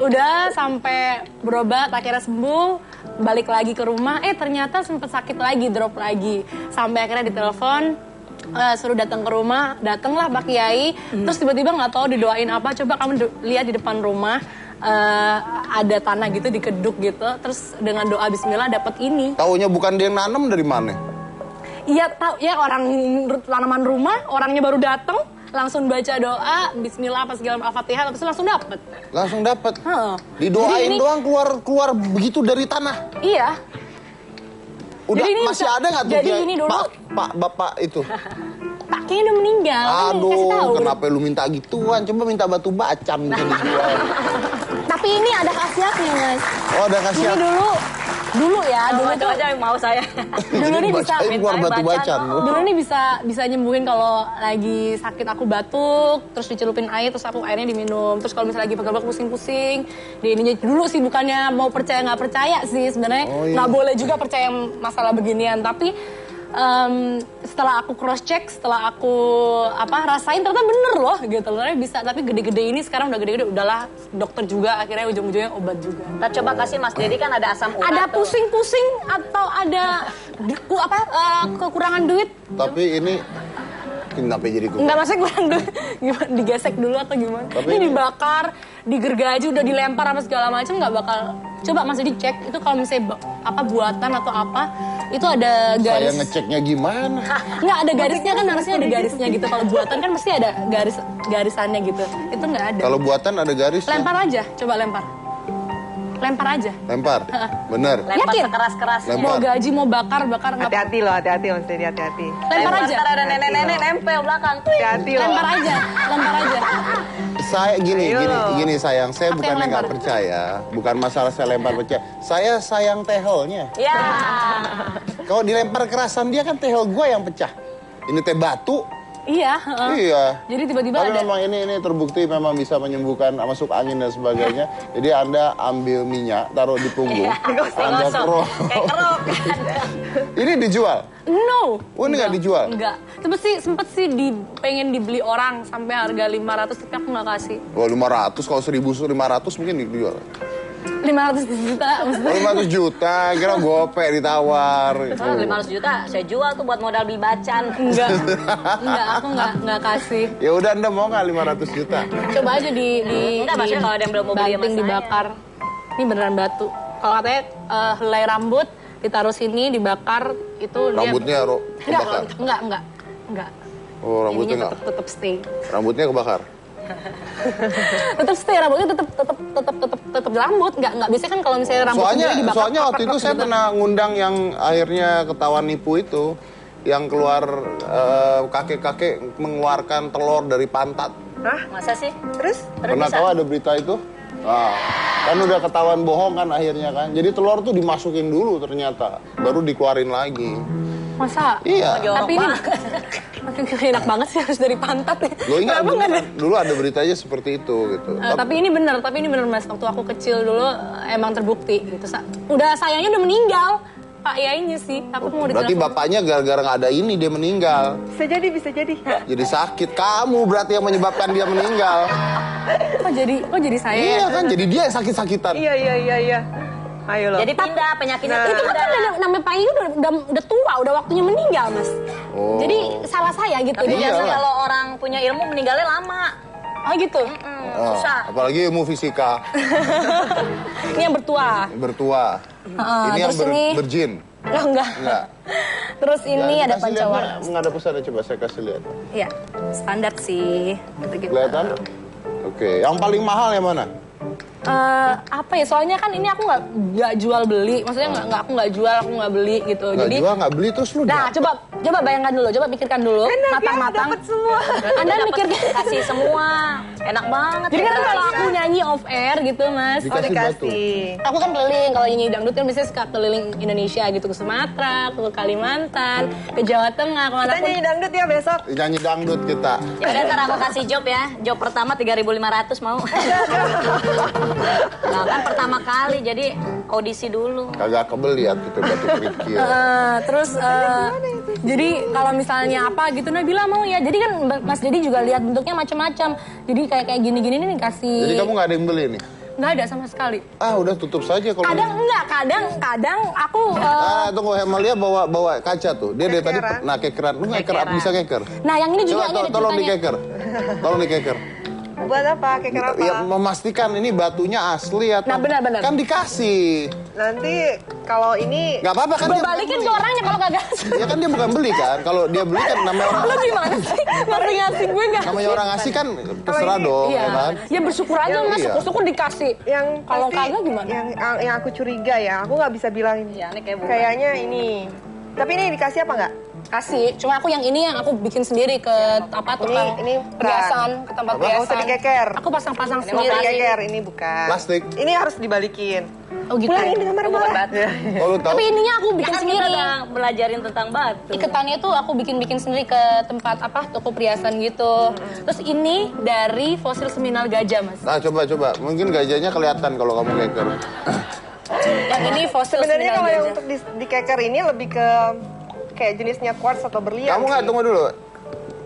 udah sampai berobat, akhirnya sembuh, balik lagi ke rumah. Ternyata sempat sakit lagi, drop lagi. Sampai akhirnya ditelepon, suruh datang ke rumah, datanglah Pak Kiai. Terus tiba-tiba nggak tahu didoain apa. Coba kamu lihat di depan rumah. Ada tanah gitu dikeduk gitu. Terus dengan doa Bismillah dapat ini. Taunya bukan dia yang nanam dari mana? Iya tahu ya, orang tanaman rumah, orangnya baru datang, langsung baca doa, Bismillah apa segala Al-Fatihah, terus langsung dapet. Langsung dapat. Heeh. Didoain Jadi ini- doang keluar begitu dari tanah. Iya. Udah Jadi ini masih bisa- ada nggak tuh jadi Kiai? ini dulu- Pak bapak itu? Pak kayaknya udah meninggal. kan udah dikasih tahu. Aduh, kenapa lu minta gituan? Coba minta batu bacan bisa dijual. Tapi ini ada khasiatnya Mas. Oh, ada kasih. Ini dulu ya, dulu Itu tuh aja yang mau saya. dulu nih bisa Bacain keluar batu bacan. dulu nih bisa nyembuhin kalau lagi sakit aku batuk, terus dicelupin air, terus aku airnya diminum. Terus kalau misalnya lagi pegel-pegel pusing-pusing, di ininya dulu sih bukannya mau percaya nggak percaya sih sebenarnya, Oh, iya. nggak boleh juga percaya masalah beginian. Tapi setelah aku cross check, setelah aku rasain ternyata bener loh gitu. Ternyata bisa, tapi gede-gede ini sekarang udah gede-gede, udahlah dokter juga akhirnya ujung-ujungnya obat juga. Kita coba kasih Mas Dedi kan ada asam urat Ada tuh. pusing-pusing atau ada kekurangan duit? Tapi ini kenapa jadi Enggak, maksudnya kurang duit. Gimana, digesek dulu atau gimana? Tapi ini ini- dibakar, digergaji, udah dilempar apa segala macam, nggak bakal. Coba Mas dicek itu kalau misalnya buatan atau apa, itu ada Saya garis. ngeceknya gimana? Nggak ada garisnya kan, harusnya ada garisnya gitu. Kalau buatan kan mesti ada garisannya gitu. Itu nggak ada. Kalau buatan ada garisnya. Lempar aja, coba lempar. Lempar aja. Lempar. Bener. Lempar Yakin? sekeras-kerasnya. Lempar. Mau gaji, mau bakar nggak. Hati-hati loh, hati-hati maksudnya hati-hati. Lempar aja. Ntar ada nenek-nenek nempel belakang. Hati-hati loh. Lempar aja. Saya gini sayang, saya Aku bukan yang nggak lempar. percaya, bukan masalah saya lempar percaya. Saya sayang tehelnya. Ya. Kalau dilempar kerasan dia kan tehel gua yang pecah. Ini teh batu. Iya. heeh. Iya. Jadi tiba-tiba Tapi ada. memang ini terbukti memang bisa menyembuhkan masuk angin dan sebagainya. Jadi Anda ambil minyak, taruh di punggung. Anda Gosok. kerok. Kayak kerok kan. Ini dijual. No. Oh, ini nggak dijual? Enggak. Sempet sih pengen dibeli orang sampai harga 500, tapi aku nggak kasih. Oh 500, kalau 1.500 mungkin dijual. 500 juta maksudnya. 500 juta, kira gope ditawar. Oh, 500 juta saya jual tuh buat modal beli bacan. Enggak, aku nggak kasih. Ya udah Anda mau nggak 500 juta? Coba aja di Enggak, maksudnya kalau ada yang belum mau beli sama banting, saya. dibakar. Ini beneran batu. Kalau katanya helai rambut ditaruh sini dibakar itu Rambutnya kebakar. Enggak. Oh rambutnya Ininya nggak? tetap stay. Rambutnya kebakar? Tetap stay, rambutnya tetap rambut. Enggak biasanya kan kalau misalnya rambut sendiri dibakar. Soalnya waktu itu saya pernah ngundang yang akhirnya ketahuan nipu itu. Yang keluar kakek-kakek mengeluarkan telur dari pantat. Hah? Masa sih? Terus? Pernah tahu ada berita itu? Nah, kan udah ketahuan bohong kan akhirnya kan. Jadi telur tuh dimasukin dulu ternyata, baru dikeluarin lagi. Masa? Iya. Tapi ini enak banget sih harus dari pantat ya. Lo ingat Kenapa nggak beneran? Dulu ada beritanya seperti itu gitu. Tapi ini bener Mas. Waktu aku kecil dulu emang terbukti gitu. Udah sayangnya udah meninggal. Pak Yainya sih, tapi mau Berarti ditelepon. bapaknya gara-gara nggak ada ini dia meninggal. Bisa jadi. Jadi sakit. Kamu berarti yang menyebabkan dia meninggal. Kok jadi saya? Iya kan, jadi dia yang sakit-sakitan. Iya. Ayo loh. Jadi pindah penyakitnya Nah. tuh Itu kan namanya Pak Yai udah tua, udah waktunya meninggal Mas. Oh. Jadi salah saya gitu. Tapi Jadi Iya biasanya lah. kalau orang punya ilmu meninggalnya lama. Oh gitu. Oh, susah. apalagi ilmu fisika. Ini yang bertua. Bertua. Ini yang terus ini berjin. Oh, enggak. Enggak. Terus ini Ya, ada kasih lihat, pancawarna. Mbak. Nggak ada pesannya, coba saya kasih lihat. Iya, standar sih. Gitu-gitu. Kelihatan? Oke, yang paling mahal yang mana? Apa ya? Soalnya kan ini aku nggak jual beli. Maksudnya aku nggak jual, aku nggak beli gitu. Nggak Jadi, jual, nggak beli, terus lu nah dapat. coba bayangkan dulu, coba pikirkan dulu, matang-matang. Dapat semua. Anda Dapet mikir kasih semua. Enak banget. Jadi kan ya. kalau aku nyanyi off air gitu mas, Dikasih batu. aku kan keliling, kalau nyanyi dangdut kan biasanya suka keliling Indonesia gitu, ke Sumatera, ke Kalimantan, ke Jawa Tengah, kemana Kita pun. nyanyi dangdut ya besok. Nyanyi dangdut kita. Ya udah ntar aku kasih job ya. Job pertama 3.500 mau. Nah, kan pertama kali jadi audisi dulu. Kagak kebeli ya gitu batu kerikil. Terus jadi kalau misalnya apa gitu Nabila mau ya. Jadi kan Mas Dedi juga lihat bentuknya macam-macam. Jadi kayak gini-gini nih kasih. Jadi kamu nggak ada yang beli nih? Nggak ada sama sekali. Ah, udah tutup saja kalau. Kadang enggak, kadang aku Tunggu, Hemalia bawa kaca tuh. Dia dari tadi Kekeran. kekeran. Lu ngeker apa bisa keker? nah yang ini juga Coba ini ada tolong ceritanya. dikeker. Tolong dikeker. Buat apa? Keker apa? Ya memastikan ini batunya asli atau Nah, benar. kan dikasih. Nanti kalau ini Nggak apa-apa kan Gue dia balikin bukan ke beli. orangnya kalau kagak. Ya kan dia bukan beli kan. Kalau dia beli kan namanya orang Lu gimana sih? Ngasih gue nggak? namanya orang ngasih kan terserah dong, Iya. ya kan? Ya bersyukur aja mas, Iya. syukur-syukur dikasih. yang Kalau pasti kagak gimana? Yang aku curiga ya, aku nggak bisa bilang ini. Ya, ini kayak bukan. Kayaknya ini. Tapi ini dikasih apa nggak? Kasih, cuma aku yang ini yang aku bikin sendiri ke apa tukang ini bukan. perhiasan, ke tempat Apa? Nggak perhiasan. usah dikeker. Aku pasang-pasang Ini mau sendiri. keker, ini bukan. Plastik. Ini harus dibalikin. Oh gitu. Pulangin dengan Bukan marah-marah. batu. Oh, lu tahu? Tapi ininya aku Ya bikin kan kita sendiri. udah belajarin tentang batu. Iketannya tuh aku bikin sendiri ke tempat apa toko perhiasan gitu. Terus ini dari fosil seminal gajah mas. Nah, coba. Mungkin gajahnya kelihatan kalau kamu keker. Yang ini fosil Sebenarnya seminal kalau yang gajah. untuk dikeker ini lebih ke kayak jenisnya quartz atau berlian. Kamu nggak sih. tunggu dulu.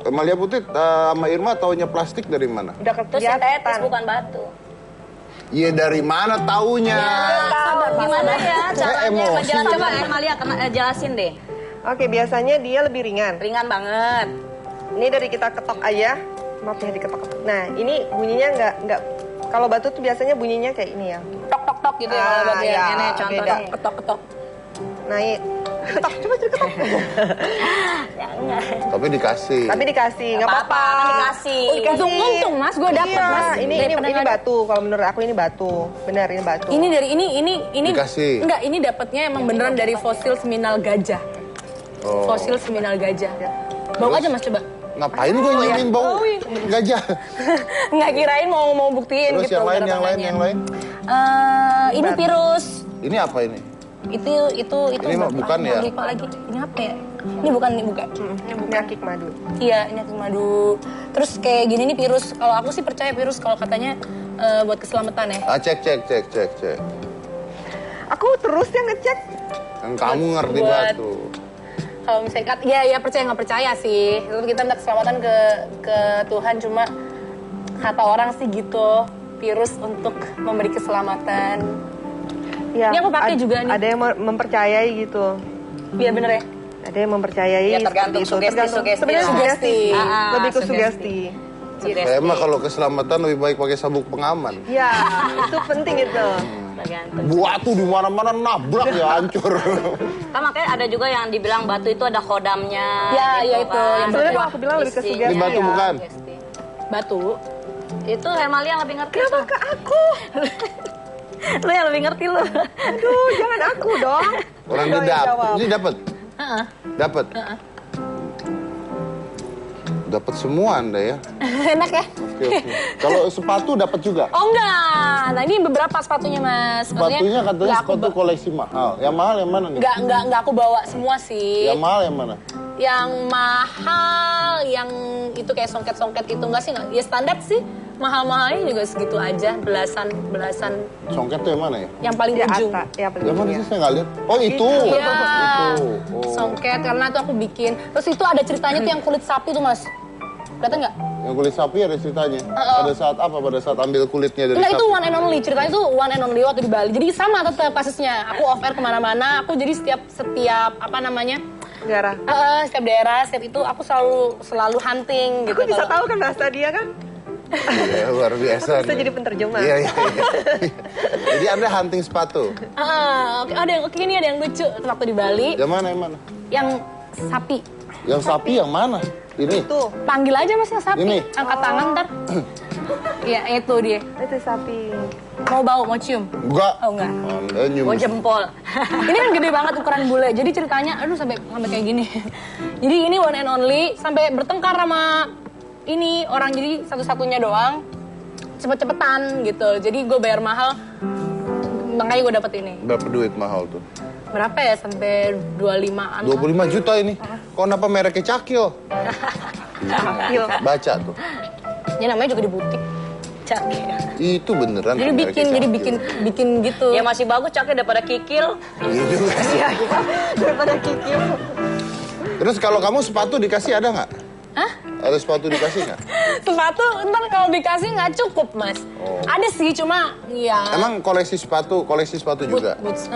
Malia Putih sama Irma taunya plastik dari mana? Udah Terus sintetis kelihatan. bukan batu. Iya dari mana taunya? Gimana ya caranya emosi. ngejelasin? Coba Emalia jelasin deh. Oke, biasanya dia lebih ringan. Ringan banget. Ini dari kita ketok aja. Maaf ya diketok-ketok. Nah, ini bunyinya nggak kalau batu tuh biasanya bunyinya kayak ini ya. Tok tok tok gitu ya. kalau batu ya. ya, Ini contoh beda. nih. Ketok ketok. Naik. Ketok, coba ketok. Ya enggak. Tapi dikasih. Tapi dikasih, nggak Apa-apa, apa-apa. kan dikasih. Untung mas, gue dapet Iya, mas. ini Daripada nggak dapet. batu. Kalau menurut aku ini batu. Benar, ini batu. Ini dari ini Dikasih. enggak, ini dapatnya emang beneran dari fosil seminal gajah. Oh. Fosil seminal gajah. Bawa aja mas coba. Ngapain gue nyimin bau gajah? Nggak kirain mau buktiin Terus gitu. yang lain, cara yang lain, tangannya. yang lain. Ini virus. Ini apa ini? Itu Ini mah bukan ya? Lupa lagi. Ini apa ya? Ini bukan. Ini akik madu. Iya, ini akik madu. Terus kayak gini nih virus. Kalau aku sih percaya virus kalau katanya buat keselamatan ya. Ah, cek. Aku terus yang ngecek. Yang kamu ngerti Buat- batu. Kalau misalnya ya percaya nggak percaya sih. Itu kita minta keselamatan ke Tuhan, cuma kata orang sih gitu, virus untuk memberi keselamatan. Ya, Ini aku pakai juga nih. Ada yang mempercayai gitu. Iya bener ya. Ada yang mempercayai Ya, tergantung seperti itu. sugesti. Sebenarnya sugesti. Ah, Lebih ke sugesti. sugesti. Saya mah kalau keselamatan lebih baik pakai sabuk pengaman. Ya, itu penting itu. Tergantung. Batu di mana-mana nabrak ya hancur. Kan makanya ada juga yang dibilang batu itu ada kodamnya. Ya, gitu ya itu, kan. yang Sebenarnya kalau aku bilang lebih ke Isinya. sugesti. Ini batu ya. bukan? Batu. Itu Hermalia yang lebih ngerti. Kenapa tuh. ke aku? Lu yang lebih ngerti lu. Aduh, jangan aku dong. Orang Aku dia yang jawab. Ini dapat. Dapat. Dapat semua Anda ya. Enak ya? Oke. Kalau sepatu dapat juga. Oh enggak. Nah ini beberapa sepatunya mas. Maksudnya, Sepatunya katanya nggak aku sepatu koleksi mahal. Yang mahal yang mana nih? Enggak aku bawa semua sih. Yang mahal yang mana? Yang mahal, yang itu kayak songket-songket itu enggak sih? Enggak. Ya standar sih. Mahal-mahalnya juga segitu aja, belasan. Songket tuh yang mana ya? Yang paling Di ujung. atas. Ya, paling Yang mana ujung sih ya. saya nggak lihat? Oh itu. Iya. Itu. Oh. Songket karena itu aku bikin. Terus itu ada ceritanya tuh yang kulit sapi tuh mas. Kelihatan nggak? Yang kulit sapi ada ceritanya. Pada saat apa? Pada saat ambil kulitnya dari Enggak, sapi. itu one and only. Ceritanya tuh one and only waktu di Bali. Jadi sama tetap kasusnya. Aku off air kemana-mana. Aku jadi setiap apa namanya? Darah. Setiap daerah, setiap itu aku selalu hunting gitu. Aku bisa Kalau- tahu kan bahasa dia kan? Iya, luar biasa. Bisa nih. jadi penerjemah. Iya, iya. Jadi Anda hunting sepatu. Oke, ada yang ini ada yang lucu waktu di Bali. Yang mana, yang mana? Yang sapi. Yang sapi yang mana? Ini. Tuh, Panggil aja mas yang sapi. Ini? Angkat tangan ntar. Iya itu dia. itu sapi. Mau bau, mau cium? Enggak. Oh enggak. Anda nyum. Gue jempol. Ini kan gede banget ukuran bule. Jadi ceritanya, aduh sampai kayak gini. Jadi ini one and only sampai bertengkar sama ini orang, jadi satu-satunya doang. Cepet-cepetan gitu. Jadi gue bayar mahal. Makanya gue dapet ini. Berapa duit mahal tuh? Berapa ya? Sampai 25-an. 25 juta ini. Kok kenapa mereknya Cakil? Cakil. Baca tuh. Ini namanya juga di butik. Cakil. Itu beneran. Jadi mereknya bikin, Cakil. bikin gitu. Ya masih bagus Cakil daripada Kikil. Iya juga sih. Daripada kikil. Terus kalau kamu sepatu dikasih ada nggak? Hah? Ada sepatu dikasih nggak? Sepatu ntar kalau dikasih nggak cukup mas. Oh. Ada sih cuma ya. Emang koleksi sepatu juga? Boots.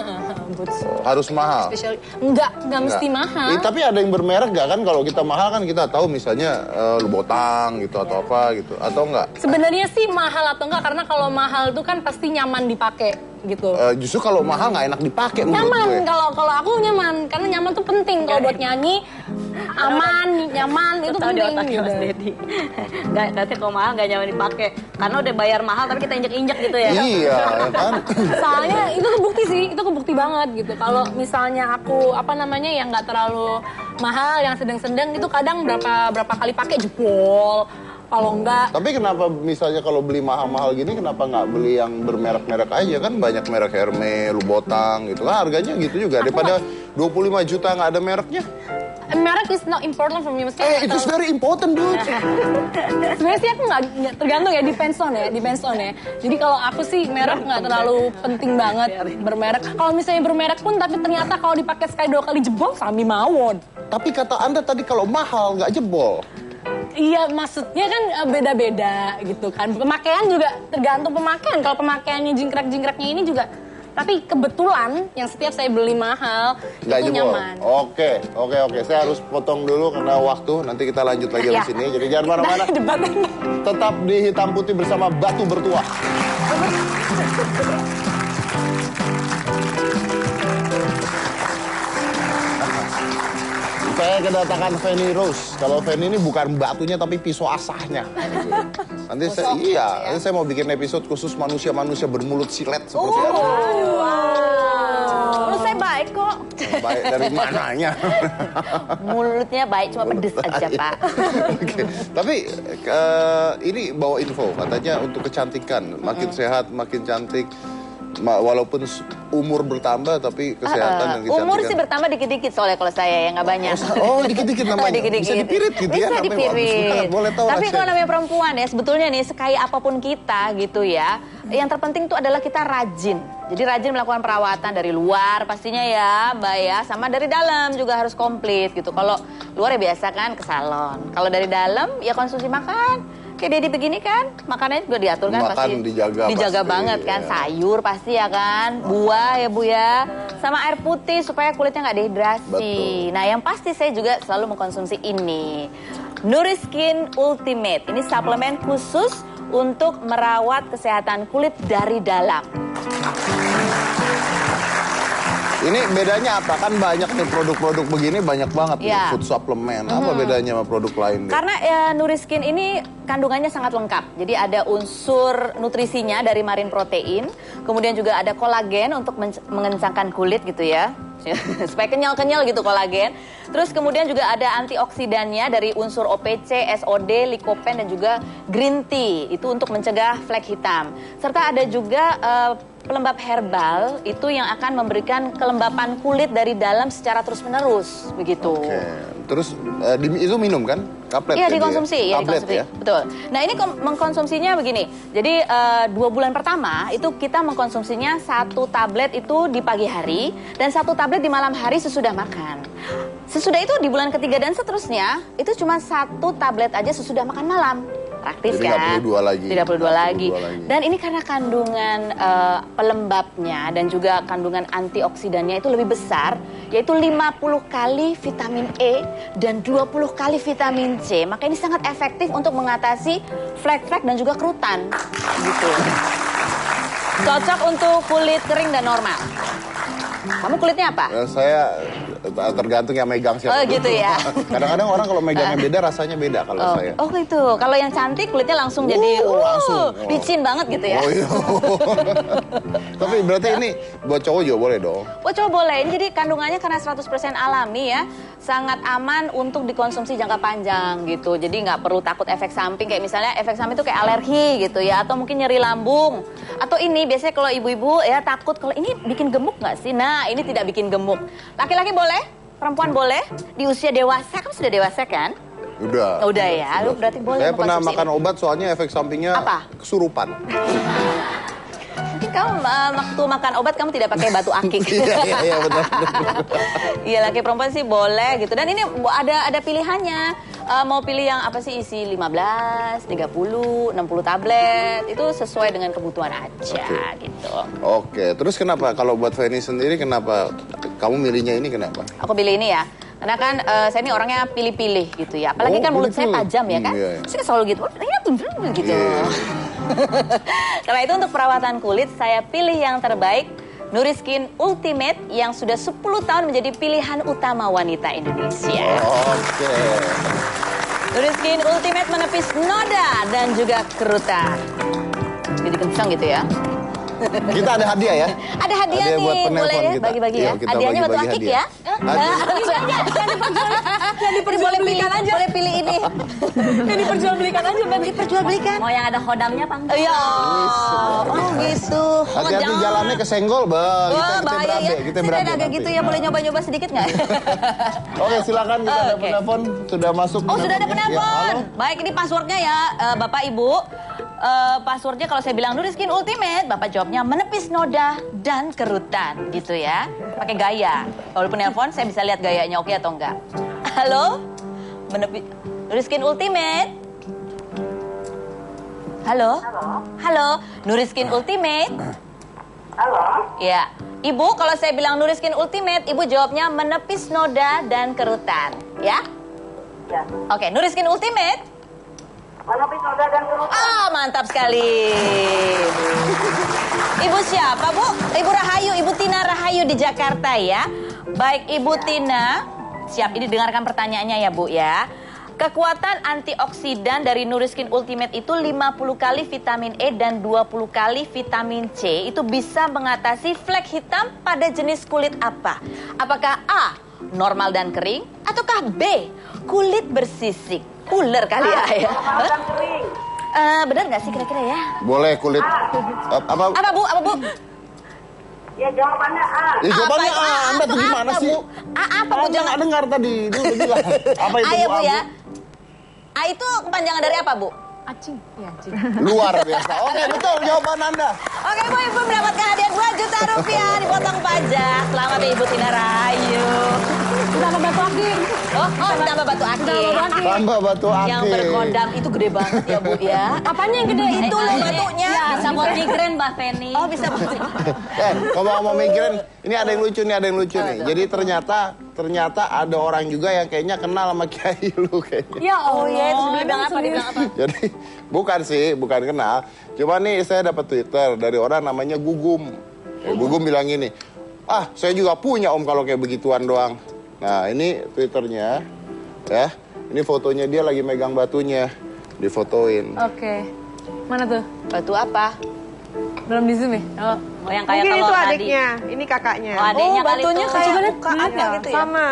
Boots. Harus mahal? Special. Nggak mesti mahal. Tapi ada yang bermerek nggak kan? Kalau kita mahal kan kita tahu misalnya Lubotang gitu atau apa gitu. Atau nggak? Sebenarnya sih mahal atau enggak, karena kalau mahal tuh kan pasti nyaman dipakai gitu. Justru kalau mahal nggak enak dipakai menurut Nyaman, gue. kalau aku nyaman, karena nyaman tuh penting. Kalau buat nyanyi, aman, nyaman, itu Tahu di penting otaknya gitu. Mas Dedi. Nggak, nanti kalau mahal nggak nyaman dipakai. Karena udah bayar mahal tapi kita injek-injek gitu ya. Iya, ya kan? Soalnya itu kebukti sih, itu kebukti banget gitu. Kalau misalnya aku yang nggak terlalu mahal, yang sedang-sedang itu kadang berapa kali pakai jebol. Kalau enggak, Tapi kenapa misalnya kalau beli mahal-mahal gini kenapa nggak beli yang bermerek-merek aja kan banyak merek Hermes, Lubotang gitu kan harganya gitu juga daripada 25 juta nggak ada mereknya. merek is not important for me. Maksudnya It is very important dude. sebenarnya sih aku nggak tergantung ya, depends on ya. Jadi kalau aku sih merek nggak terlalu penting banget bermerek. Kalau misalnya bermerek pun tapi ternyata kalau dipakai sekali 2 kali jebol sami mawon. Tapi kata Anda tadi kalau mahal nggak jebol. Iya, maksudnya kan beda-beda gitu kan. Pemakaian juga tergantung pemakaian. Kalau pemakaiannya jingkrak-jingkraknya ini juga. Tapi kebetulan yang setiap saya beli mahal Nggak itu jebol. nyaman. Oke. Saya harus potong dulu karena waktu. Nanti kita lanjut lagi di sini. Jadi jangan mana-mana. Debat ini. Tetap di Hitam Putih bersama Batu Bertuah. Saya kedatangan Feni Rose. Kalau Feni ini bukan batunya tapi pisau asahnya. Nanti saya mau bikin episode khusus manusia-manusia bermulut silet seperti apa. Menurut saya baik kok. Baik dari mananya. Mulutnya baik, cuma pedes aja Pak. Oke. Tapi ini bawa info katanya untuk kecantikan, makin sehat, makin cantik. Walaupun umur bertambah tapi kesehatan dan kecantikan. Umur sih bertambah dikit-dikit soalnya kalau saya ya nggak banyak. Oh, dikit-dikit namanya. Dikit-dikit. Bisa dipirit gitu ya. Bisa namanya. Bagus dipirit. banget. Boleh tahu Tapi rahasianya. kalau namanya perempuan ya sebetulnya nih sekaya apapun kita gitu ya. Yang terpenting itu adalah kita rajin. Jadi rajin melakukan perawatan dari luar pastinya ya Mbak ya. Sama dari dalam juga harus komplit gitu. Kalau luar ya biasa kan ke salon. Kalau dari dalam ya konsumsi makan. Kayak Dedi begini kan, makanannya juga diatur kan Makan pasti. dijaga pasti, banget kan, ya. sayur pasti ya kan, buah ya Bu ya. Sama air putih supaya kulitnya nggak dehidrasi. Betul. Nah yang pasti saya juga selalu mengkonsumsi ini. Nuriskin Ultimate, ini suplemen khusus untuk merawat kesehatan kulit dari dalam. Ini bedanya apa? Kan banyak nih produk-produk begini banyak banget nih Ya. food supplement. Apa bedanya sama produk lain? Deh? Karena ya Nuriskin ini kandungannya sangat lengkap. Jadi ada unsur nutrisinya dari marine protein, kemudian juga ada kolagen untuk mengencangkan kulit gitu ya. Supaya kenyal-kenyal gitu kolagen. Terus kemudian juga ada antioksidannya dari unsur OPC, SOD, lycopene dan juga green tea. Itu untuk mencegah flek hitam. Serta ada juga pelembab herbal itu yang akan memberikan kelembapan kulit dari dalam secara terus-menerus begitu. Oke. Terus itu minum kan? Tablet. Iya ya, dikonsumsi, dia? ya Tablet dikonsumsi. ya. Betul. Nah ini mengkonsumsinya begini. Jadi 2 bulan pertama itu kita mengkonsumsinya 1 tablet itu di pagi hari dan 1 tablet di malam hari sesudah makan. Sesudah itu di bulan ketiga dan seterusnya itu cuma 1 tablet aja sesudah makan malam. Praktis Jadi kan? nggak perlu dua lagi. Tidak perlu dua Nggak lagi. perlu dua lagi. Dan ini karena kandungan pelembabnya dan juga kandungan antioksidannya itu lebih besar, yaitu 50 kali vitamin E dan 20 kali vitamin C. Maka ini sangat efektif untuk mengatasi flek-flek dan juga kerutan. Gitu. Cocok untuk kulit kering dan normal. Kamu kulitnya apa? Saya tergantung yang megang siapa. Oh, gitu ya. Kadang-kadang orang kalau megangnya beda, rasanya beda kalau saya. Oh gitu. Kalau yang cantik kulitnya langsung jadi langsung. licin banget gitu ya. Oh iya. Tapi berarti ini buat cowok juga boleh dong? Oh cowok boleh. Ini jadi kandungannya karena 100% alami ya. Sangat aman untuk dikonsumsi jangka panjang gitu. Jadi nggak perlu takut efek samping. Kayak misalnya efek samping itu kayak alergi gitu ya. Atau mungkin nyeri lambung. Atau ini biasanya kalau ibu-ibu ya takut kalau ini bikin gemuk nggak sih? Nah ini tidak bikin gemuk. Laki-laki boleh, perempuan boleh. Di usia dewasa, kamu sudah dewasa kan? Udah. Udah ya, lu berarti boleh Saya pernah mengkonsumsi makan ini. obat soalnya efek sampingnya Apa? kesurupan. Mungkin kamu waktu makan obat kamu tidak pakai batu akik. Iya benar. Iya laki perempuan sih boleh gitu. Dan ini ada pilihannya. Mau pilih yang apa sih isi 15, 30, 60 tablet. Itu sesuai dengan kebutuhan aja gitu. Oke, terus kenapa kalau buat Feni sendiri kenapa kamu milihnya ini kenapa? Aku pilih ini ya. Karena kan saya ini orangnya pilih-pilih gitu ya. Apalagi Oh, kan mulut saya pilih-pilih. tajam ya kan. Iya, iya. Saya selalu gitu. Gitu. Iya. Karena itu untuk perawatan kulit saya pilih yang terbaik. Nuriskin Ultimate yang sudah 10 tahun menjadi pilihan utama wanita Indonesia. Oke. Nuriskin Ultimate menepis noda dan juga kerutan. Jadi kencang gitu ya. Kita ada hadiah ya? Ada hadiah nih, buat penelpon boleh ya kita. bagi-bagi Iya, ya. kita Hadiahnya batu bagi-bagi akik hadiah. ya. Boleh pilih, boleh pilih ini. Yang diperjualbelikan aja, Bang. Diperjualbelikan. Mau yang ada hodamnya apa enggak? Iya. Oh gitu. Hati-hati jangan. jalannya kesenggol, Bang. Wah, bahaya ya. Kita Saya berabe agak nanti. gitu ya, boleh nyoba-nyoba sedikit nggak? Oke, silakan kita ada Oke. penelpon. Sudah masuk. Oh sudah ada penelponnya. penelpon. Ya, halo. Baik ini passwordnya ya Bapak Ibu. Passwordnya kalau saya bilang Nuriskin Ultimate, Bapak jawabnya menepis noda dan kerutan gitu ya. Pakai gaya. Kalau penelpon saya bisa lihat gayanya oke atau enggak. Halo? Menepis Nuriskin Ultimate. Halo? Halo? Nuriskin Ultimate. Halo? Ya. Ibu kalau saya bilang Nuriskin Ultimate, Ibu jawabnya menepis noda dan kerutan, ya? Ya. Oke, Nuriskin Ultimate. Menepis noda dan kerutan. Ah, mantap sekali. Ibu siapa, Bu? Ibu Rahayu, Ibu Tina Rahayu di Jakarta ya. Baik, Ibu Tina. Siap, ini dengarkan pertanyaannya ya, Bu ya. Kekuatan antioksidan dari Nuriskin Ultimate itu 50 kali vitamin E dan 20 kali vitamin C. Itu bisa mengatasi flek hitam pada jenis kulit apa? Apakah A, normal dan kering? Ataukah B, kulit bersisik? Ular kali ya? Normal dan kering. Benar nggak sih kira-kira ya? Boleh kulit apa? Apa Bu? Apa Bu? Ya jawabannya A. Ya, jawabannya Apa itu? A. Anda tuh gimana Apa, sih? Bu? A apa Bu? Jangan Jangan. dengar tadi. Dia udah bilang. Apa itu A ya Bu Bu? ya. A itu kepanjangan dari apa Bu? Acing. Iya, acing. Luar biasa. Oke, betul jawaban Anda. Oke Bu, Ibu mendapatkan hadiah 2 juta rupiah dipotong pajak. Selamat ya Ibu Tina Rahayu. Ditambah batu akik. Oh ditambah batu akik. Tambah batu akik. Yang berkodam itu gede banget ya Bu ya. Apanya yang gede? Itu loh batunya. Bisa buat migrain Mbak Feni. Oh bisa Bu. Kalau mau mikirin, ini ada yang lucu nih, ada yang lucu nih. Jadi ternyata ada orang juga yang kayaknya kenal sama Kiai lu kayaknya. Ya Allah. Oh iya itu dibilang apa? serius? Dibilang apa? Jadi bukan kenal. Cuma nih saya dapat Twitter dari orang namanya Gugum. Gugum bilang gini, saya juga punya Om kalau kayak begituan doang. Nah ini Twitternya, ya. Ini fotonya dia lagi megang batunya, difotoin. Oke. Mana tuh? Batu apa? Belum di zoom ya? Oh. Oh yang kayak Mungkin kalau itu tadi. adiknya, ini kakaknya. Oh, adiknya kali batunya tuh. kayak Coba lihat. bukaannya Iya, gitu ya? sama.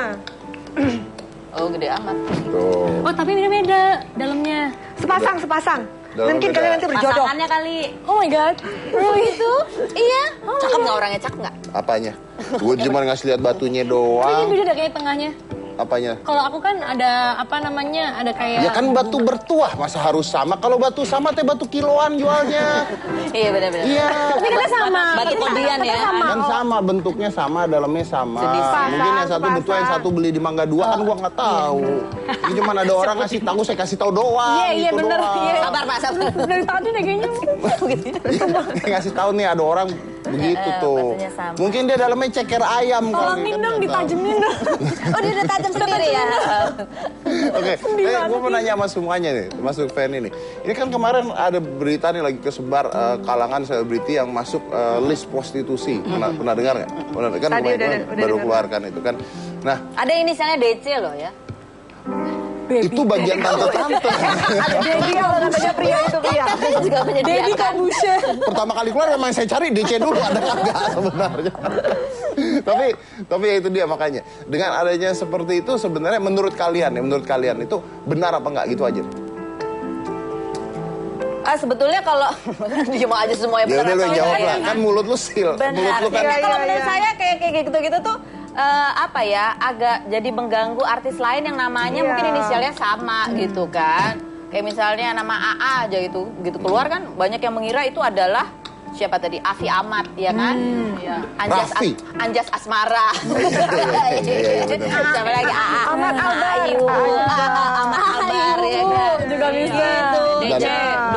Oh gede amat. Tuh. Oh, tapi beda-beda dalamnya. Sepasang. Dalam Mungkin beda. kalian nanti berjodoh. Pasangannya kali. Oh my god. Oh itu? Iya. Cakep nggak orangnya? Cakep nggak? Apanya? Gue cuma ngasih lihat batunya Kayaknya doang. beda dah kayak tengahnya. Apanya? Kalau aku kan ada apa namanya, ada kayak... Ya kan batu bertuah, masa harus sama? Kalau batu sama teh batu kiloan jualnya. Iya benar-benar. Iya. Tapi kita sama. Bagi kodian ya. Kan sama, bentuknya sama, dalamnya sama. Sedih. Mungkin yang satu bertuah, yang satu beli di Mangga 2 kan gua nggak tahu. Ini cuma ada orang ngasih tahu, saya kasih tahu doang. Iya, gitu bener. doang. Iya. Sabar Pak, sabar. Dari tadi deh kayaknya. Dia ngasih tahu nih ada orang begitu tuh. batunya sama. Mungkin dia dalamnya ceker ayam. Tolongin dong, ditajemin dong. Oh dia udah tajam sendiri ya. Oke, gue mau nanya sama semuanya nih, masuk Fanny nih. Ini kan kemarin ada berita nih lagi kesebar kalangan selebriti yang masuk list prostitusi. Pernah dengar nggak? Pernah kan Tadi kemarin udah baru dengar. keluarkan itu kan. Nah, Ada inisialnya DC loh ya. itu bagian tante-tante. Dedi kalau namanya pria itu pria. Katanya juga Dedi menyediakan. Kabusha. Pertama kali keluar memang saya cari DC dulu ada kagak sebenarnya. tapi ya itu dia makanya. Dengan adanya seperti itu sebenarnya menurut kalian itu benar apa enggak gitu aja? Sebetulnya kalau cuma aja semuanya Ya benar udah lu atau yang jawab enggak lah, ya. kan mulut lu sil. Mulut Benar. lu kan Karena kalau Iya, menurut iya. saya kayak gitu-gitu tuh apa ya, agak jadi mengganggu artis lain yang namanya Iya. mungkin inisialnya sama gitu kan. Kayak misalnya nama AA aja gitu keluar kan banyak yang mengira itu adalah siapa tadi? Afi Ahmad ya kan? Ya. Raffi. Anjas Asmara. Iya, benar. Siapa lagi? AA Ahmad Albar. Ayu. Ahmad Albar ya kan. Juga bisa. Gitu. DJ. Dan-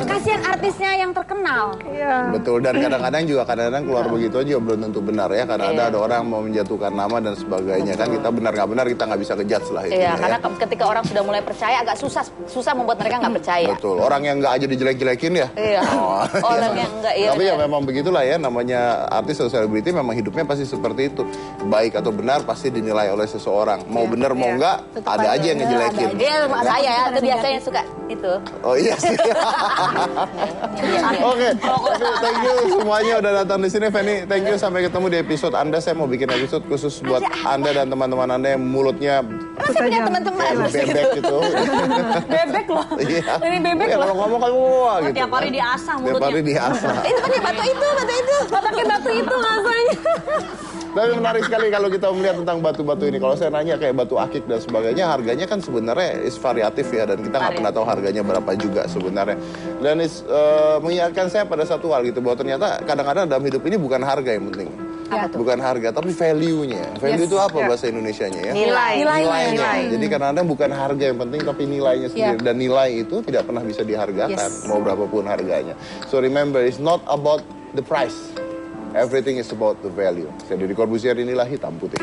Kasihan artisnya yang terkenal. Iya. Betul, dan kadang-kadang keluar begitu aja belum tentu benar ya, karena ada orang mau menjatuhkan nama dan sebagainya. Kan kita benar nggak benar kita nggak bisa ngejudge lah itu. Iya, karena ketika orang sudah mulai percaya agak susah membuat mereka nggak percaya. Betul, orang yang nggak aja dijelek-jelekin ya. Iya. Oh, Orang iya. yang nggak, iya Tapi ya benar. memang begitulah ya, namanya artis atau selebriti memang hidupnya pasti seperti itu. Baik atau benar pasti dinilai oleh seseorang. Mau benar mau nggak, ada aja yang ngejelekin. Iya, saya ya, itu biasanya suka itu. Oh iya sih. Oke, thank you semuanya udah datang di sini. Fanny, thank you, sampai ketemu di episode Anda. Saya mau bikin episode khusus buat Anda dan teman-teman Anda yang mulutnya Saya punya teman-teman. kayak bebek gitu. Bebek loh. Iya. Ini bebek Ya, loh. kalau ngomong kan wah gitu. Tiap hari kan. diasah Tiap mulutnya. hari diasah. Itu pakai batu itu. Pakai batu itu rasanya. Tapi menarik sekali kalau kita melihat tentang batu-batu ini. Kalau saya nanya kayak batu akik dan sebagainya, harganya kan sebenarnya is variatif ya, dan kita nggak pernah tahu harganya berapa juga sebenarnya. Dan mengingatkan saya pada satu hal gitu, bahwa ternyata kadang-kadang dalam hidup ini bukan harga yang penting. Bukan harga, tapi value-nya. Value itu apa bahasa Indonesianya ya? Nilai. Nilainya. Jadi kadang-kadang bukan harga yang penting, tapi nilainya sendiri. Dan nilai itu tidak pernah bisa dihargakan, mau berapapun harganya. So remember, it's not about the price. Everything is about the value. Saya Deddy Corbuzier, inilah Hitam Putih.